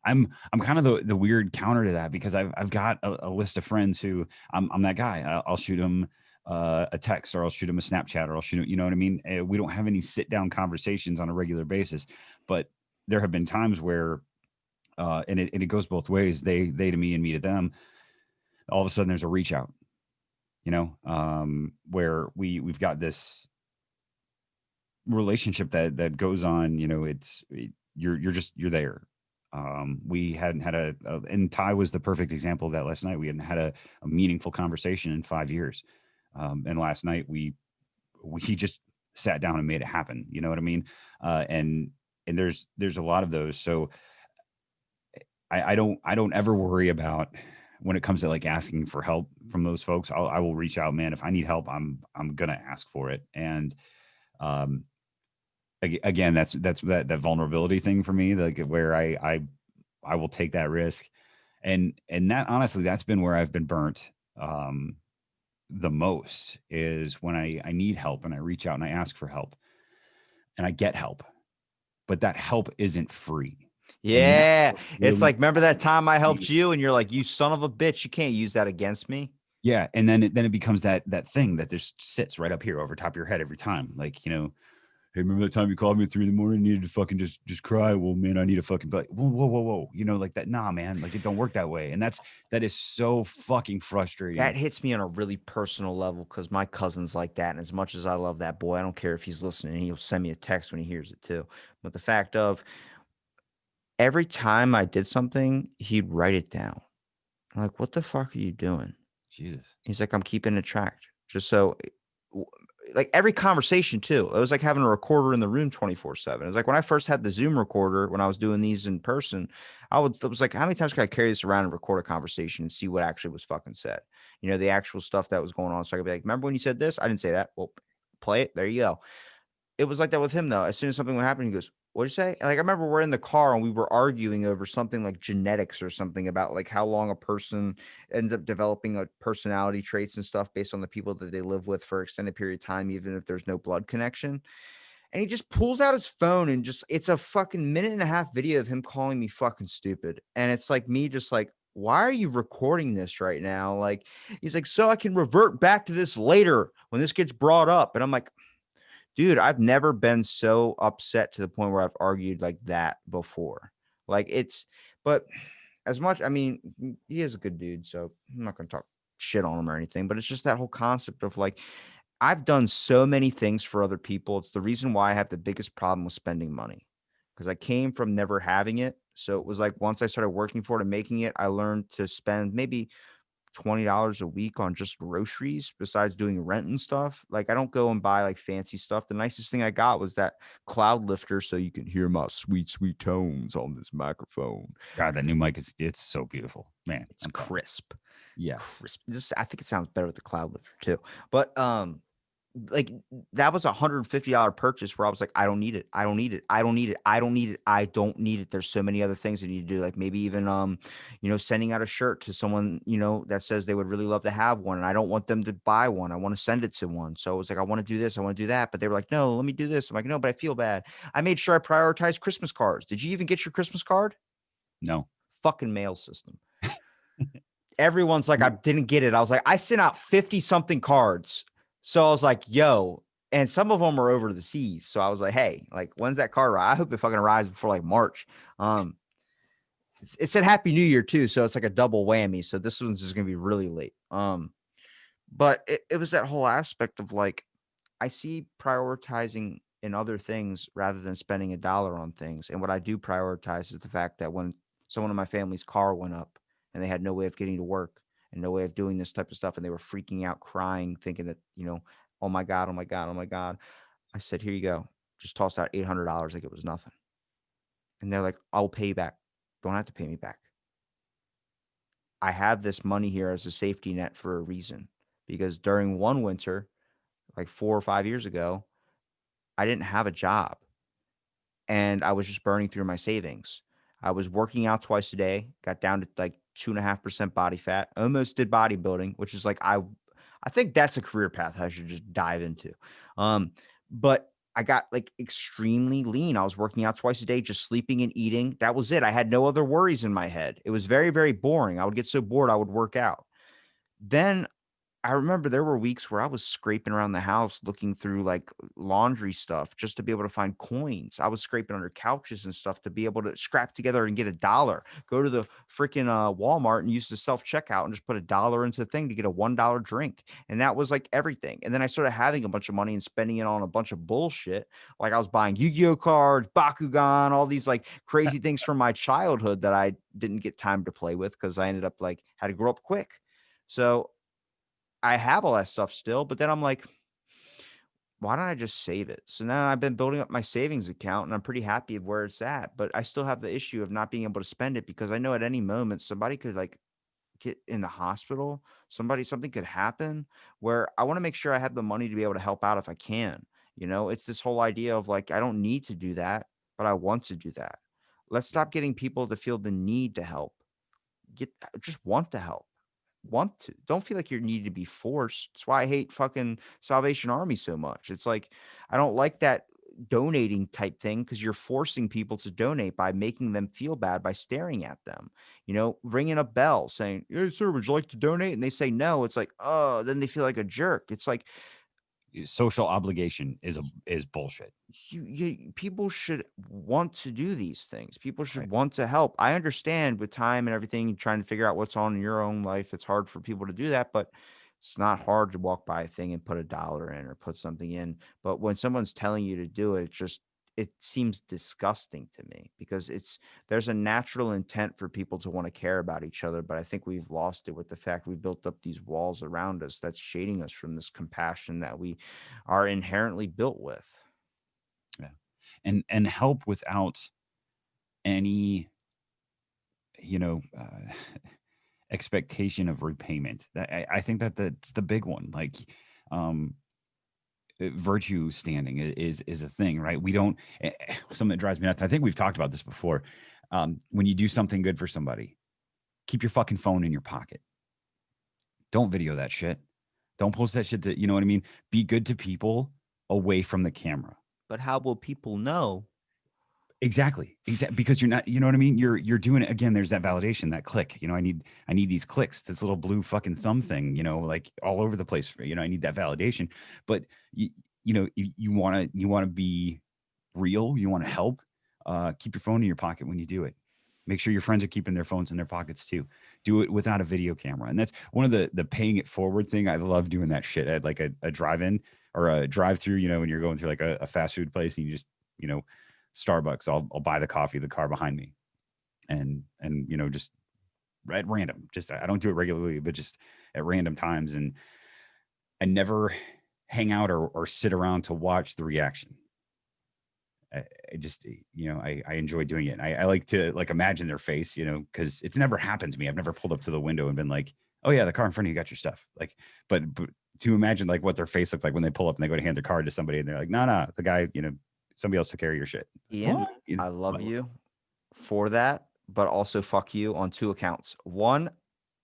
I'm kind of the weird counter to that, because I've got a list of friends who I'm that guy. I'll shoot them a text, or I'll shoot them a Snapchat, or I'll shoot 'em, you know what I mean? We don't have any sit down conversations on a regular basis, but there have been times where and it goes both ways. They to me and me to them. All of a sudden, there's a reach out, where we've got this relationship that goes on. You're there. We hadn't had and Ty was the perfect example of that last night. We hadn't had a meaningful conversation in 5 years. And last night we just sat down and made it happen. You know what I mean? And there's a lot of those. So I don't ever worry about when it comes to like asking for help from those folks. I will reach out, man. If I need help, I'm gonna ask for it. And um, again, that's that vulnerability thing for me, like where I will take that risk. And that, honestly, that's been where I've been burnt the most, is when I need help and I reach out and I ask for help and I get help, but that help isn't free. And that's Yeah. what It's really like, remember that time I helped me. you and you're like, you son of a bitch, you can't use that against me. Yeah, and then it becomes that thing that just sits right up here over top of your head every time. Like, hey, remember that time you called me at 3 in the morning, needed to fucking just cry? Well, man, I need a fucking, like, whoa, whoa, whoa, whoa. Like that. Nah, man, like, it don't work that way. And that is so fucking frustrating. That hits me on a really personal level because my cousin's like that. And as much as I love that boy, I don't care if he's listening. He'll send me a text when he hears it too. But the fact of every time I did something, he'd write it down. I'm like, what the fuck are you doing? Jesus. He's like, I'm keeping it tracked. Just so, like, every conversation too. It was like having a recorder in the room 24/7. It was like when I first had the Zoom recorder when I was doing these in person, it was like, how many times can I carry this around and record a conversation and see what actually was fucking said? The actual stuff that was going on. So I could be like, remember when you said this? I didn't say that. Well, play it. There you go. It was like that with him though. As soon as something would happen, he goes, "What'd you say?" And, like, I remember we're in the car and we were arguing over something like genetics or something about like how long a person ends up developing a personality traits and stuff based on the people that they live with for extended period of time, even if there's no blood connection. And he just pulls out his phone and it's a fucking minute and a half video of him calling me fucking stupid. And it's like me just like, why are you recording this right now? Like, he's like, so I can revert back to this later when this gets brought up. And I'm like, dude, I've never been so upset to the point where I've argued like that before. Like but as much, I mean, he is a good dude, so I'm not going to talk shit on him or anything, but it's just that whole concept of like, I've done so many things for other people. It's the reason why I have the biggest problem with spending money because I came from never having it. So it was like once I started working for it and making it, I learned to spend maybe $20 a week on just groceries besides doing rent and stuff. Like I don't go and buy like fancy stuff. The nicest thing I got was that cloud lifter so you can hear my sweet, sweet tones on this microphone. God, that new mic it's so beautiful, man. It's I'm telling you. crisp. Yes. Crisp. I think it sounds better with the cloud lifter too. But like that was $150 purchase where I was like, I don't need it. I don't need it. I don't need it. I don't need it. I don't need it. There's so many other things I need to do. Like maybe even sending out a shirt to someone, that says they would really love to have one. And I don't want them to buy one. I want to send it to one. So it was like, I want to do this, I want to do that. But they were like, no, let me do this. I'm like, no, but I feel bad. I made sure I prioritized Christmas cards. Did you even get your Christmas card? No. Fucking mail system. Everyone's like, I didn't get it. I was like, I sent out 50 something cards. So I was like, yo, and some of them are over the seas. So I was like, hey, like, when's that card arrive? I hope it fucking arrives before like March. It said Happy New Year too. So it's like a double whammy. So this one's just going to be really late. But it was that whole aspect of like, I see prioritizing in other things rather than spending a dollar on things. And what I do prioritize is the fact that when someone in my family's car went up and they had no way of getting to work and no way of doing this type of stuff, and they were freaking out, crying, thinking that, oh my God, oh my God, oh my God. I said, here you go. Just tossed out $800 like it was nothing. And they're like, I'll pay you back. Don't have to pay me back. I have this money here as a safety net for a reason because during one winter, like 4 or 5 years ago, I didn't have a job and I was just burning through my savings. I was working out twice a day, got down to like 2.5% body fat, almost did bodybuilding, which is like, I think that's a career path I should just dive into. But I got like extremely lean. I was working out twice a day, just sleeping and eating. That was it. I had no other worries in my head. It was very, very boring. I would get so bored, I would work out. Then I remember there were weeks where I was scraping around the house looking through like laundry stuff just to be able to find coins. I was scraping under couches and stuff to be able to scrap together and get a dollar. Go to the freaking Walmart and use the self checkout and just put a dollar into the thing to get a $1 drink. And that was like everything. And then I started having a bunch of money and spending it on a bunch of bullshit. Like I was buying Yu-Gi-Oh cards, Bakugan, all these like crazy things from my childhood that I didn't get time to play with because I ended up like had to grow up quick. So I have all that stuff still, but then I'm like, why don't I just save it? So now I've been building up my savings account and I'm pretty happy of where it's at, but I still have the issue of not being able to spend it because I know at any moment somebody could like get in the hospital, something could happen where I want to make sure I have the money to be able to help out if I can. It's this whole idea of like I don't need to do that, but I want to do that. Let's stop getting people to feel the need to help. Just want to help. Want to. Don't feel like you need to be forced. That's why I hate fucking Salvation Army so much. It's like I don't like that donating type thing because you're forcing people to donate by making them feel bad by staring at them. Ringing a bell saying, "Hey, sir, would you like to donate?" And they say no. It's like, oh, then they feel like a jerk. It's like Social obligation is bullshit. people should want to do these things. People should Right. want to help. I understand with time and everything, trying to figure out what's on in your own life. It's hard for people to do that, but it's not hard to walk by a thing and put a dollar in or put something in. But when someone's telling you to do it, it seems disgusting to me because there's a natural intent for people to want to care about each other, but I think we've lost it with the fact we built up these walls around us that's shading us from this compassion that we are inherently built with. Yeah. And help without any, you know, expectation of repayment. I think that's the big one. Like, um, virtue standing is a thing, right? We don't. Something that drives me nuts. I think we've talked about this before. When you do something good for somebody, keep your fucking phone in your pocket. Don't video that shit. Don't post that shit. You know what I mean? Be good to people away from the camera. But how will people know? Exactly. Because you're not, you know what I mean? You're doing it again. There's that validation, that click. I need these clicks, this little blue fucking thumb thing, like all over the place. I need that validation. But you want to be real. You want to help. Keep your phone in your pocket when you do it. Make sure your friends are keeping their phones in their pockets too. Do it without a video camera. And that's one of the paying it forward thing. I love doing that shit at like a drive-in or a drive-through, when you're going through like a fast food place and you just, you know, Starbucks, I'll buy the coffee, the car behind me. And just at random. Just I don't do it regularly, but just at random times. And I never hang out or sit around to watch the reaction. I just, I enjoy doing it. I like to like imagine their face, because it's never happened to me. I've never pulled up to the window and been like, oh yeah, the car in front of you got your stuff. Like, but to imagine like what their face looks like when they pull up and they go to hand their card to somebody and they're like, no, the guy, somebody else took care of your shit. Ian, What? I love What? you for that, but also fuck you on two accounts. One,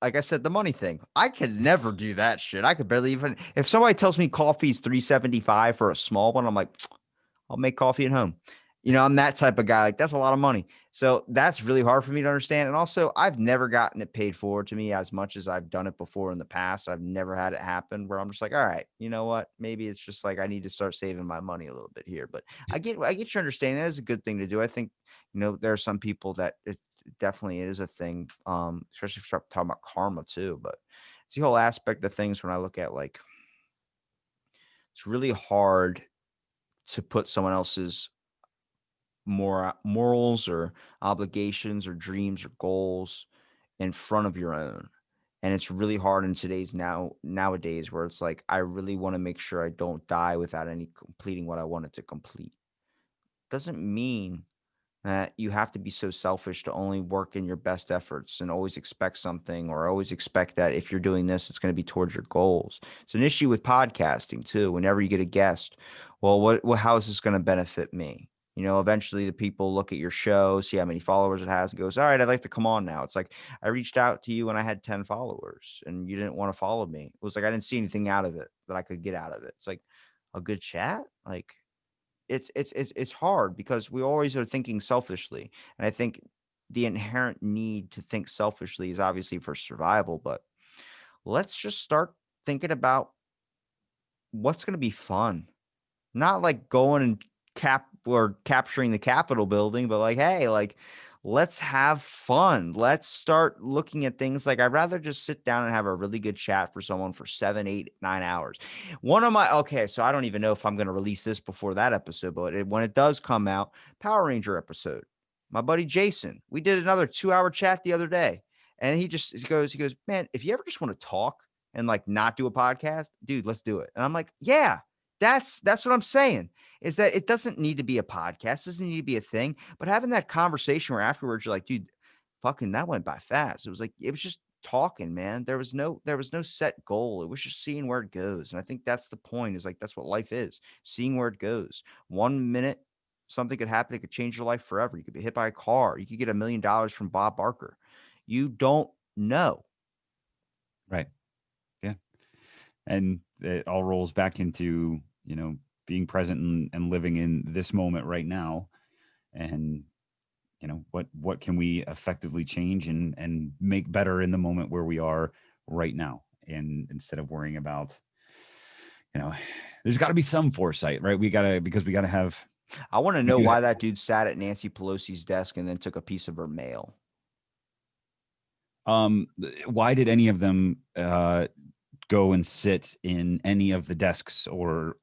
like I said, the money thing. I could never do that shit. I could barely even if somebody tells me coffee's 375 for a small one, I'm like, I'll make coffee at home. I'm that type of guy. Like that's a lot of money. So that's really hard for me to understand. And also, I've never gotten it paid forward to me as much as I've done it before in the past. I've never had it happen where I'm just like, all right, you know what? Maybe it's just like I need to start saving my money a little bit here. But I get your understanding. That is a good thing to do. I think, there are some people that it definitely is a thing. Especially if you start talking about karma too. But it's the whole aspect of things when I look at like it's really hard to put someone else's morals or obligations or dreams or goals in front of your own. And it's really hard in today's nowadays where it's like I really want to make sure I don't die without any completing what I wanted to complete. Doesn't mean that you have to be so selfish to only work in your best efforts and always expect something or always expect that if you're doing this, it's going to be towards your goals. It's an issue with podcasting too. Whenever you get a guest, well, how is this going to benefit me? Eventually the people look at your show, see how many followers it has, and goes, all right, I'd like to come on now. It's like I reached out to you when I had 10 followers and you didn't want to follow me. It was like I didn't see anything out of it that I could get out of it. It's like a good chat. Like it's hard because we always are thinking selfishly. And I think the inherent need to think selfishly is obviously for survival, but let's just start thinking about what's going to be fun. Not like going and capturing the Capitol building, but like, hey, like let's have fun. Let's start looking at things like I'd rather just sit down and have a really good chat for someone for 7, 8, 9 hours. Okay, so I don't even know if I'm going to release this before that episode, but when it does come out, Power Ranger episode, my buddy Jason, we did another 2-hour chat the other day. And he goes, man, if you ever just want to talk and like not do a podcast, dude, let's do it. And I'm like, yeah, that's what I'm saying is that it doesn't need to be a podcast, doesn't need to be a thing, but having that conversation where afterwards you're like, dude, fucking that went by fast. It was just talking, man. There was no set goal. It was just seeing where it goes. And I think that's the point is like, that's what life is, seeing where it goes. 1 minute, something could happen that could change your life forever. You could be hit by a car. You could get $1 million from Bob Barker. You don't know. Right. Yeah. And it all rolls back into, being present and living in this moment right now. And, what can we effectively change and make better in the moment where we are right now. And instead of worrying about, there's got to be some foresight, right? Because we got to have, I want to we know do why have, that dude sat at Nancy Pelosi's desk and then took a piece of her mail. why did any of them, go and sit in any of the desks or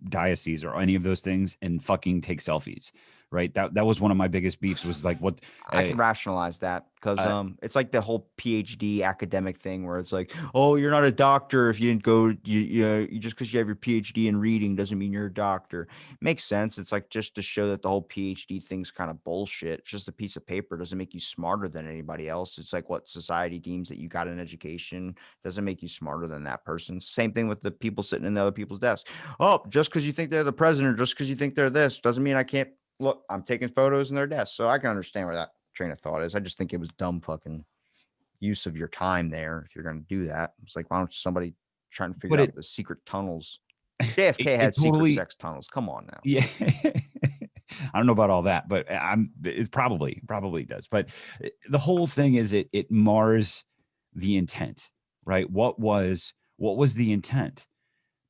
dioceses or any of those things and fucking take selfies, right? That was one of my biggust beefs was like what I uh, can rationalize that because uh, it's like the whole PhD academic thing where it's like, oh, you're not a doctor if you didn't go, you just because you have your PhD in reading doesn't mean you're a doctor. Makes sense. It's like just to show that the whole PhD thing's kind of bullshit. It's just a piece of paper. Doesn't make you smarter than anybody else. It's like what society deems that you got an education doesn't make you smarter than that person. Same thing with the people sitting in the other people's desks. Oh, just because you think they're the president, just because you think they're this, doesn't mean I can't look. I'm taking photos in their desks, so I can understand where that train of thought is. I just think it was dumb fucking use of your time there if you're going to do that. It's like, why don't somebody trying to figure but out it the secret tunnels? it, JFK it had secret totally sex tunnels. Come on now. yeah I don't know about all that, but it's probably does. But the whole thing is it mars the intent, right? What was the intent?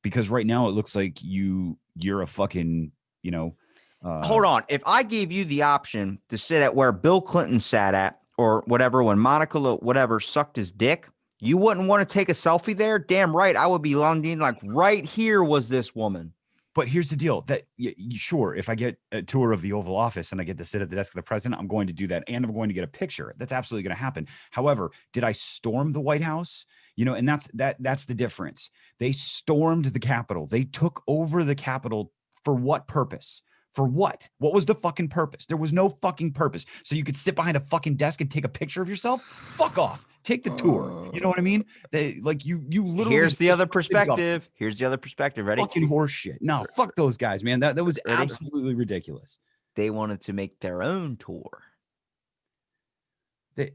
Because right now it looks like you're a fucking, you know, uh Hold on. If I gave you the option to sit at where Bill Clinton sat at or whatever, when Monica, whatever, sucked his dick, you wouldn't want to take a selfie there? Damn right. I would be longing like right here was this woman. But here's the deal that sure, if I get a tour of the Oval Office and I get to sit at the desk of the president, I'm going to do that. And I'm going to get a picture. That's absolutely going to happen. However, did I storm the White House? And that's the difference. They stormed the Capitol. They took over the Capitol for what purpose? For what? What was the fucking purpose? There was no fucking purpose. So you could sit behind a fucking desk and take a picture of yourself? Fuck off. Take the tour. You know what I mean? They like you literally Here's the other perspective. Here's the other perspective. Ready? fucking horse shit. No, fuck those guys, man. That was Ready? absolutely ridiculous. They wanted to make their own tour. They,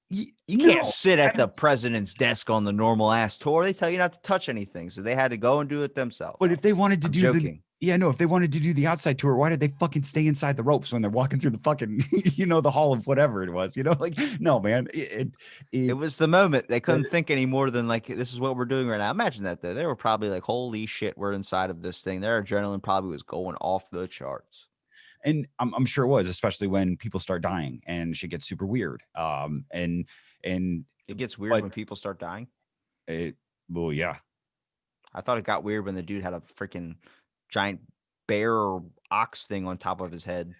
you can't sit at the president's desk on the normal ass tour. They tell you not to touch anything, so they had to go and do it themselves. But if they wanted to if they wanted to do the outside tour, why did they fucking stay inside the ropes when they're walking through the fucking, the hall of whatever it was, like, no, man. It was the moment. They couldn't think any more than like, this is what we're doing right now. Imagine that though. They were probably like, holy shit, we're inside of this thing. Their adrenaline probably was going off the charts. And I'm sure it was, especially when people start dying and shit gets super weird. And it gets weird when people start dying. Well, yeah. I thought it got weird when the dude had a freaking giant bear or ox thing on top of his head.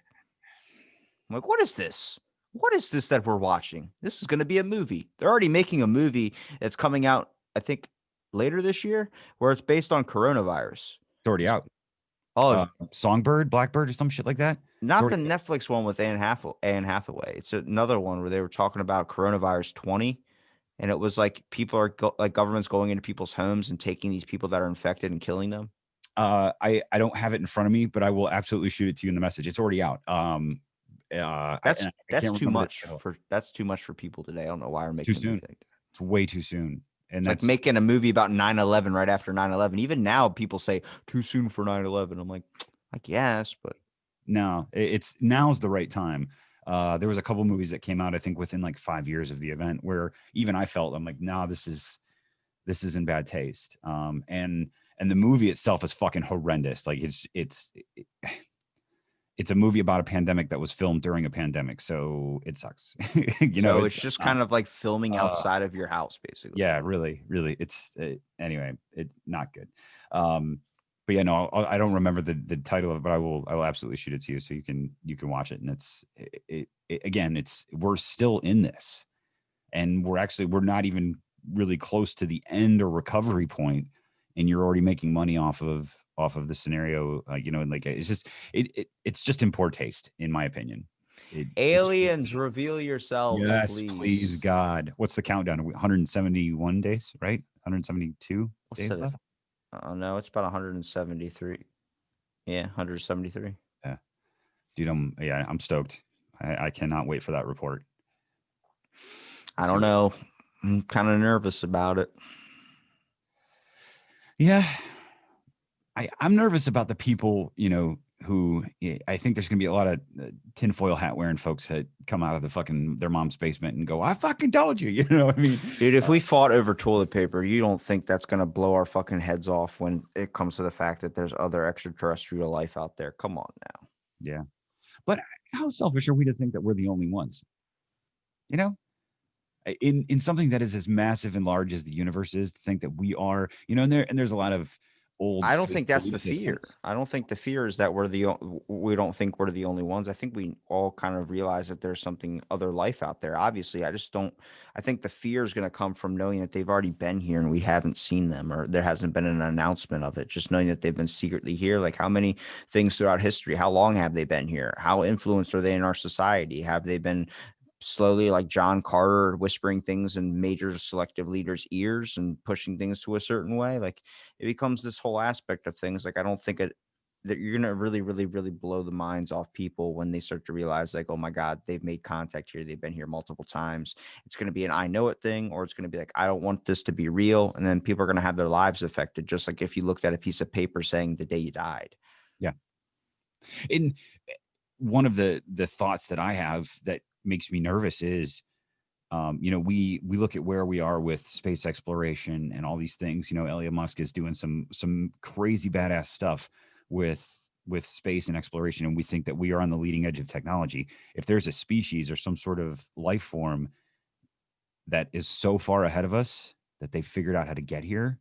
I'm like, what is this? What is this that we're watching? This is going to be a movie. They're already making a movie that's coming out, I think, later this year, where it's based on coronavirus. It's already out. Oh, Songbird, Blackbird, or some shit like that. Not the Netflix one with Anne Hathaway. It's another one where they were talking about coronavirus 20. And it was like people are like governments going into people's homes and taking these people that are infected and killing them. I don't have it in front of me, but I will absolutely shoot it to you in the message. It's already out. That's too much for people today. I don't know why we're making too soon. It's way too soon. And that's like making a movie about 9/11 right after 9/11. Even now, people say too soon for 9/11. I'm like, I guess, but no, it's now's the right time. There was a couple movies that came out, I think, within like 5 years of the event, where even I felt I'm like, nah, this is in bad taste. And the movie itself is fucking horrendous. Like it's a movie about a pandemic that was filmed during a pandemic, so it sucks. So it's just kind of like filming outside of your house, basically. Yeah, really. It's anyway, it not good. But yeah, no, I don't remember the title of it, but I will absolutely shoot it to you so you can watch it. And it's we're still in this, and we're not even really close to the end or recovery point, and you're already making money off of the scenario, and like it's just in poor taste, in my opinion. Aliens, reveal yourselves, yes, please God. What's the countdown? 171 days, right? 172 days left. Oh no, it's about 173. Yeah, 173. Yeah, dude, I'm stoked. I cannot wait for that report. I don't know. I'm kind of nervous about it. Yeah, I'm nervous about the people, who I think there's going to be a lot of tinfoil hat wearing folks that come out of their mom's basement and go, I fucking told you, you know what I mean? Dude, if we fought over toilet paper, you don't think that's going to blow our fucking heads off when it comes to the fact that there's other extraterrestrial life out there? Come on now. Yeah. But how selfish are we to think that we're the only ones? In something that is as massive and large as the universe is, to think that we are, and there's a lot of old. I don't think that's the fear. I don't think the fear is that we don't think we're the only ones. I think we all kind of realize that there's something other life out there. Obviously, I think the fear is going to come from knowing that they've already been here and we haven't seen them, or there hasn't been an announcement of it. Just knowing that they've been secretly here. Like how many things throughout history, how long have they been here? How influenced are they in our society? Have they been slowly, like John Carter, whispering things in major selective leaders' ears and pushing things to a certain way? Like it becomes this whole aspect of things. Like I don't think that you're going to really, really, really blow the minds off people when they start to realize like, oh my God, they've made contact here. They've been here multiple times. It's going to be an I know it thing, or it's going to be like, I don't want this to be real. And then people are going to have their lives affected. Just like if you looked at a piece of paper saying the day you died. Yeah. And one of the thoughts that I have that makes me nervous is, we look at where we are with space exploration and all these things. Elon Musk is doing some crazy badass stuff with space and exploration, and we think that we are on the leading edge of technology. If there's a species or some sort of life form that is so far ahead of us that they've figured out how to get here,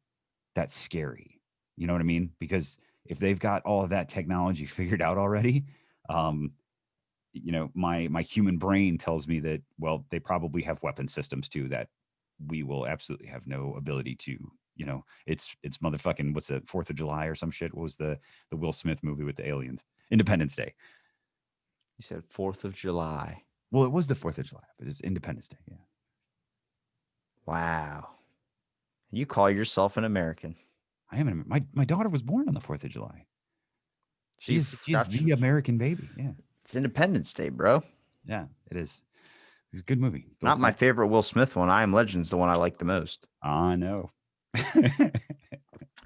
that's scary. You know what I mean? Because if they've got all of that technology figured out already, um, my human brain tells me that, well, they probably have weapon systems too that we will absolutely have no ability to. It's motherfucking, what's it, 4th of July or some shit? What was the Will Smith movie with the aliens? Independence Day. You said 4th of July. Well, it was the 4th of July, but it's Independence Day. Yeah. Wow. You call yourself an American. I am. My daughter was born on the 4th of July. So you She is forgot the American baby. Yeah. it's Independence Day, bro. Yeah, it is. It's a good movie. Bill Not my Clinton. favorite Will Smith one. I Am Legend's the one I like the most. I know.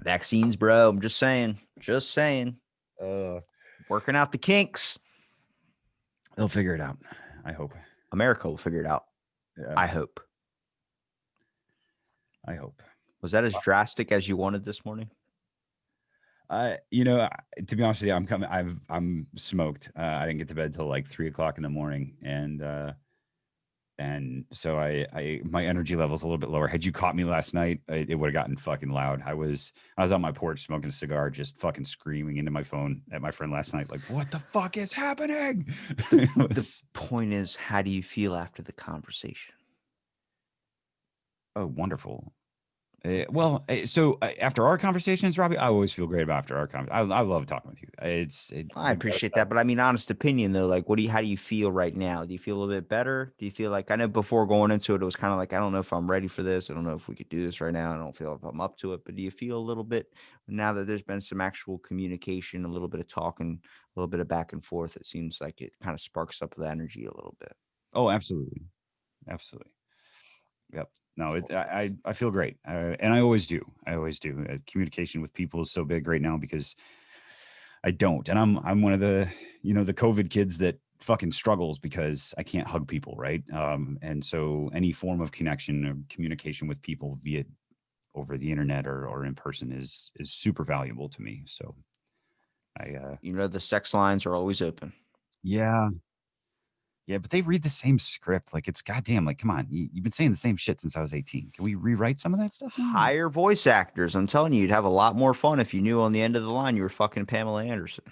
Vaccines, bro. I'm just saying. Just saying. uh, Working out the kinks. They'll figure it out. I hope. America will figure it out. Yeah, I hope. I hope. Was that as drastic as you wanted this morning? To be honest with you, I'm smoked. I didn't get to bed till like 3 o'clock in the morning, and so my energy level's a little bit lower. Had you caught me last night, it would have gotten fucking loud. I was on my porch smoking a cigar, just fucking screaming into my phone at my friend last night, like, "What the fuck is happening?" The point is, how do you feel after the conversation? Oh, wonderful. So after our conversations, Robbie, I always feel great about after our conversation. I love talking with you. I appreciate that, but I mean, honest opinion though, like, how do you feel right now? Do you feel a little bit better? Do you feel like, I know before going into it, it was kind of like, I don't know if I'm ready for this. I don't know if we could do this right now. I don't feel if I'm up to it, but do you feel a little bit now that there's been some actual communication, a little bit of talking, a little bit of back and forth? It seems like it kind of sparks up the energy a little bit. Oh, absolutely, absolutely. Yep. No, I feel great, and I always do. I always do. Communication with people is so big right now because I don't, and I'm one of the COVID kids that fucking struggles because I can't hug people, right? And so any form of connection or communication with people via over the internet or in person is super valuable to me. So The sex lines are always open. yeah. Yeah, but they read the same script. Like, it's goddamn, like, come on. You've been saying the same shit since I was 18. Can we rewrite some of that stuff now? Hire voice actors. I'm telling you, you'd have a lot more fun if you knew on the end of the line you were fucking Pamela Anderson.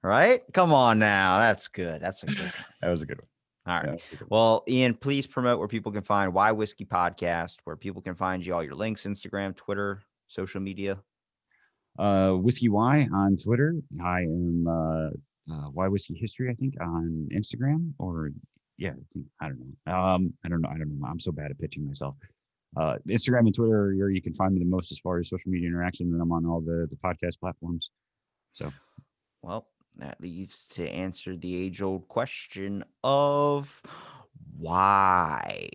Right? Come on now. That's good. That's a good one. That was a good one. All right. Well, Ian, please promote where people can find Why Whiskey Podcast, where people can find you, all your links, Instagram, Twitter, social media. Whiskey Y on Twitter. I am Y Whiskey History, I think, on Instagram. Or yeah, I don't know. I don't know. I'm so bad at pitching myself. Instagram and Twitter, where you can find me the most as far as social media interaction. And I'm on all the podcast platforms. So, well, that leads to answer the age-old question of why.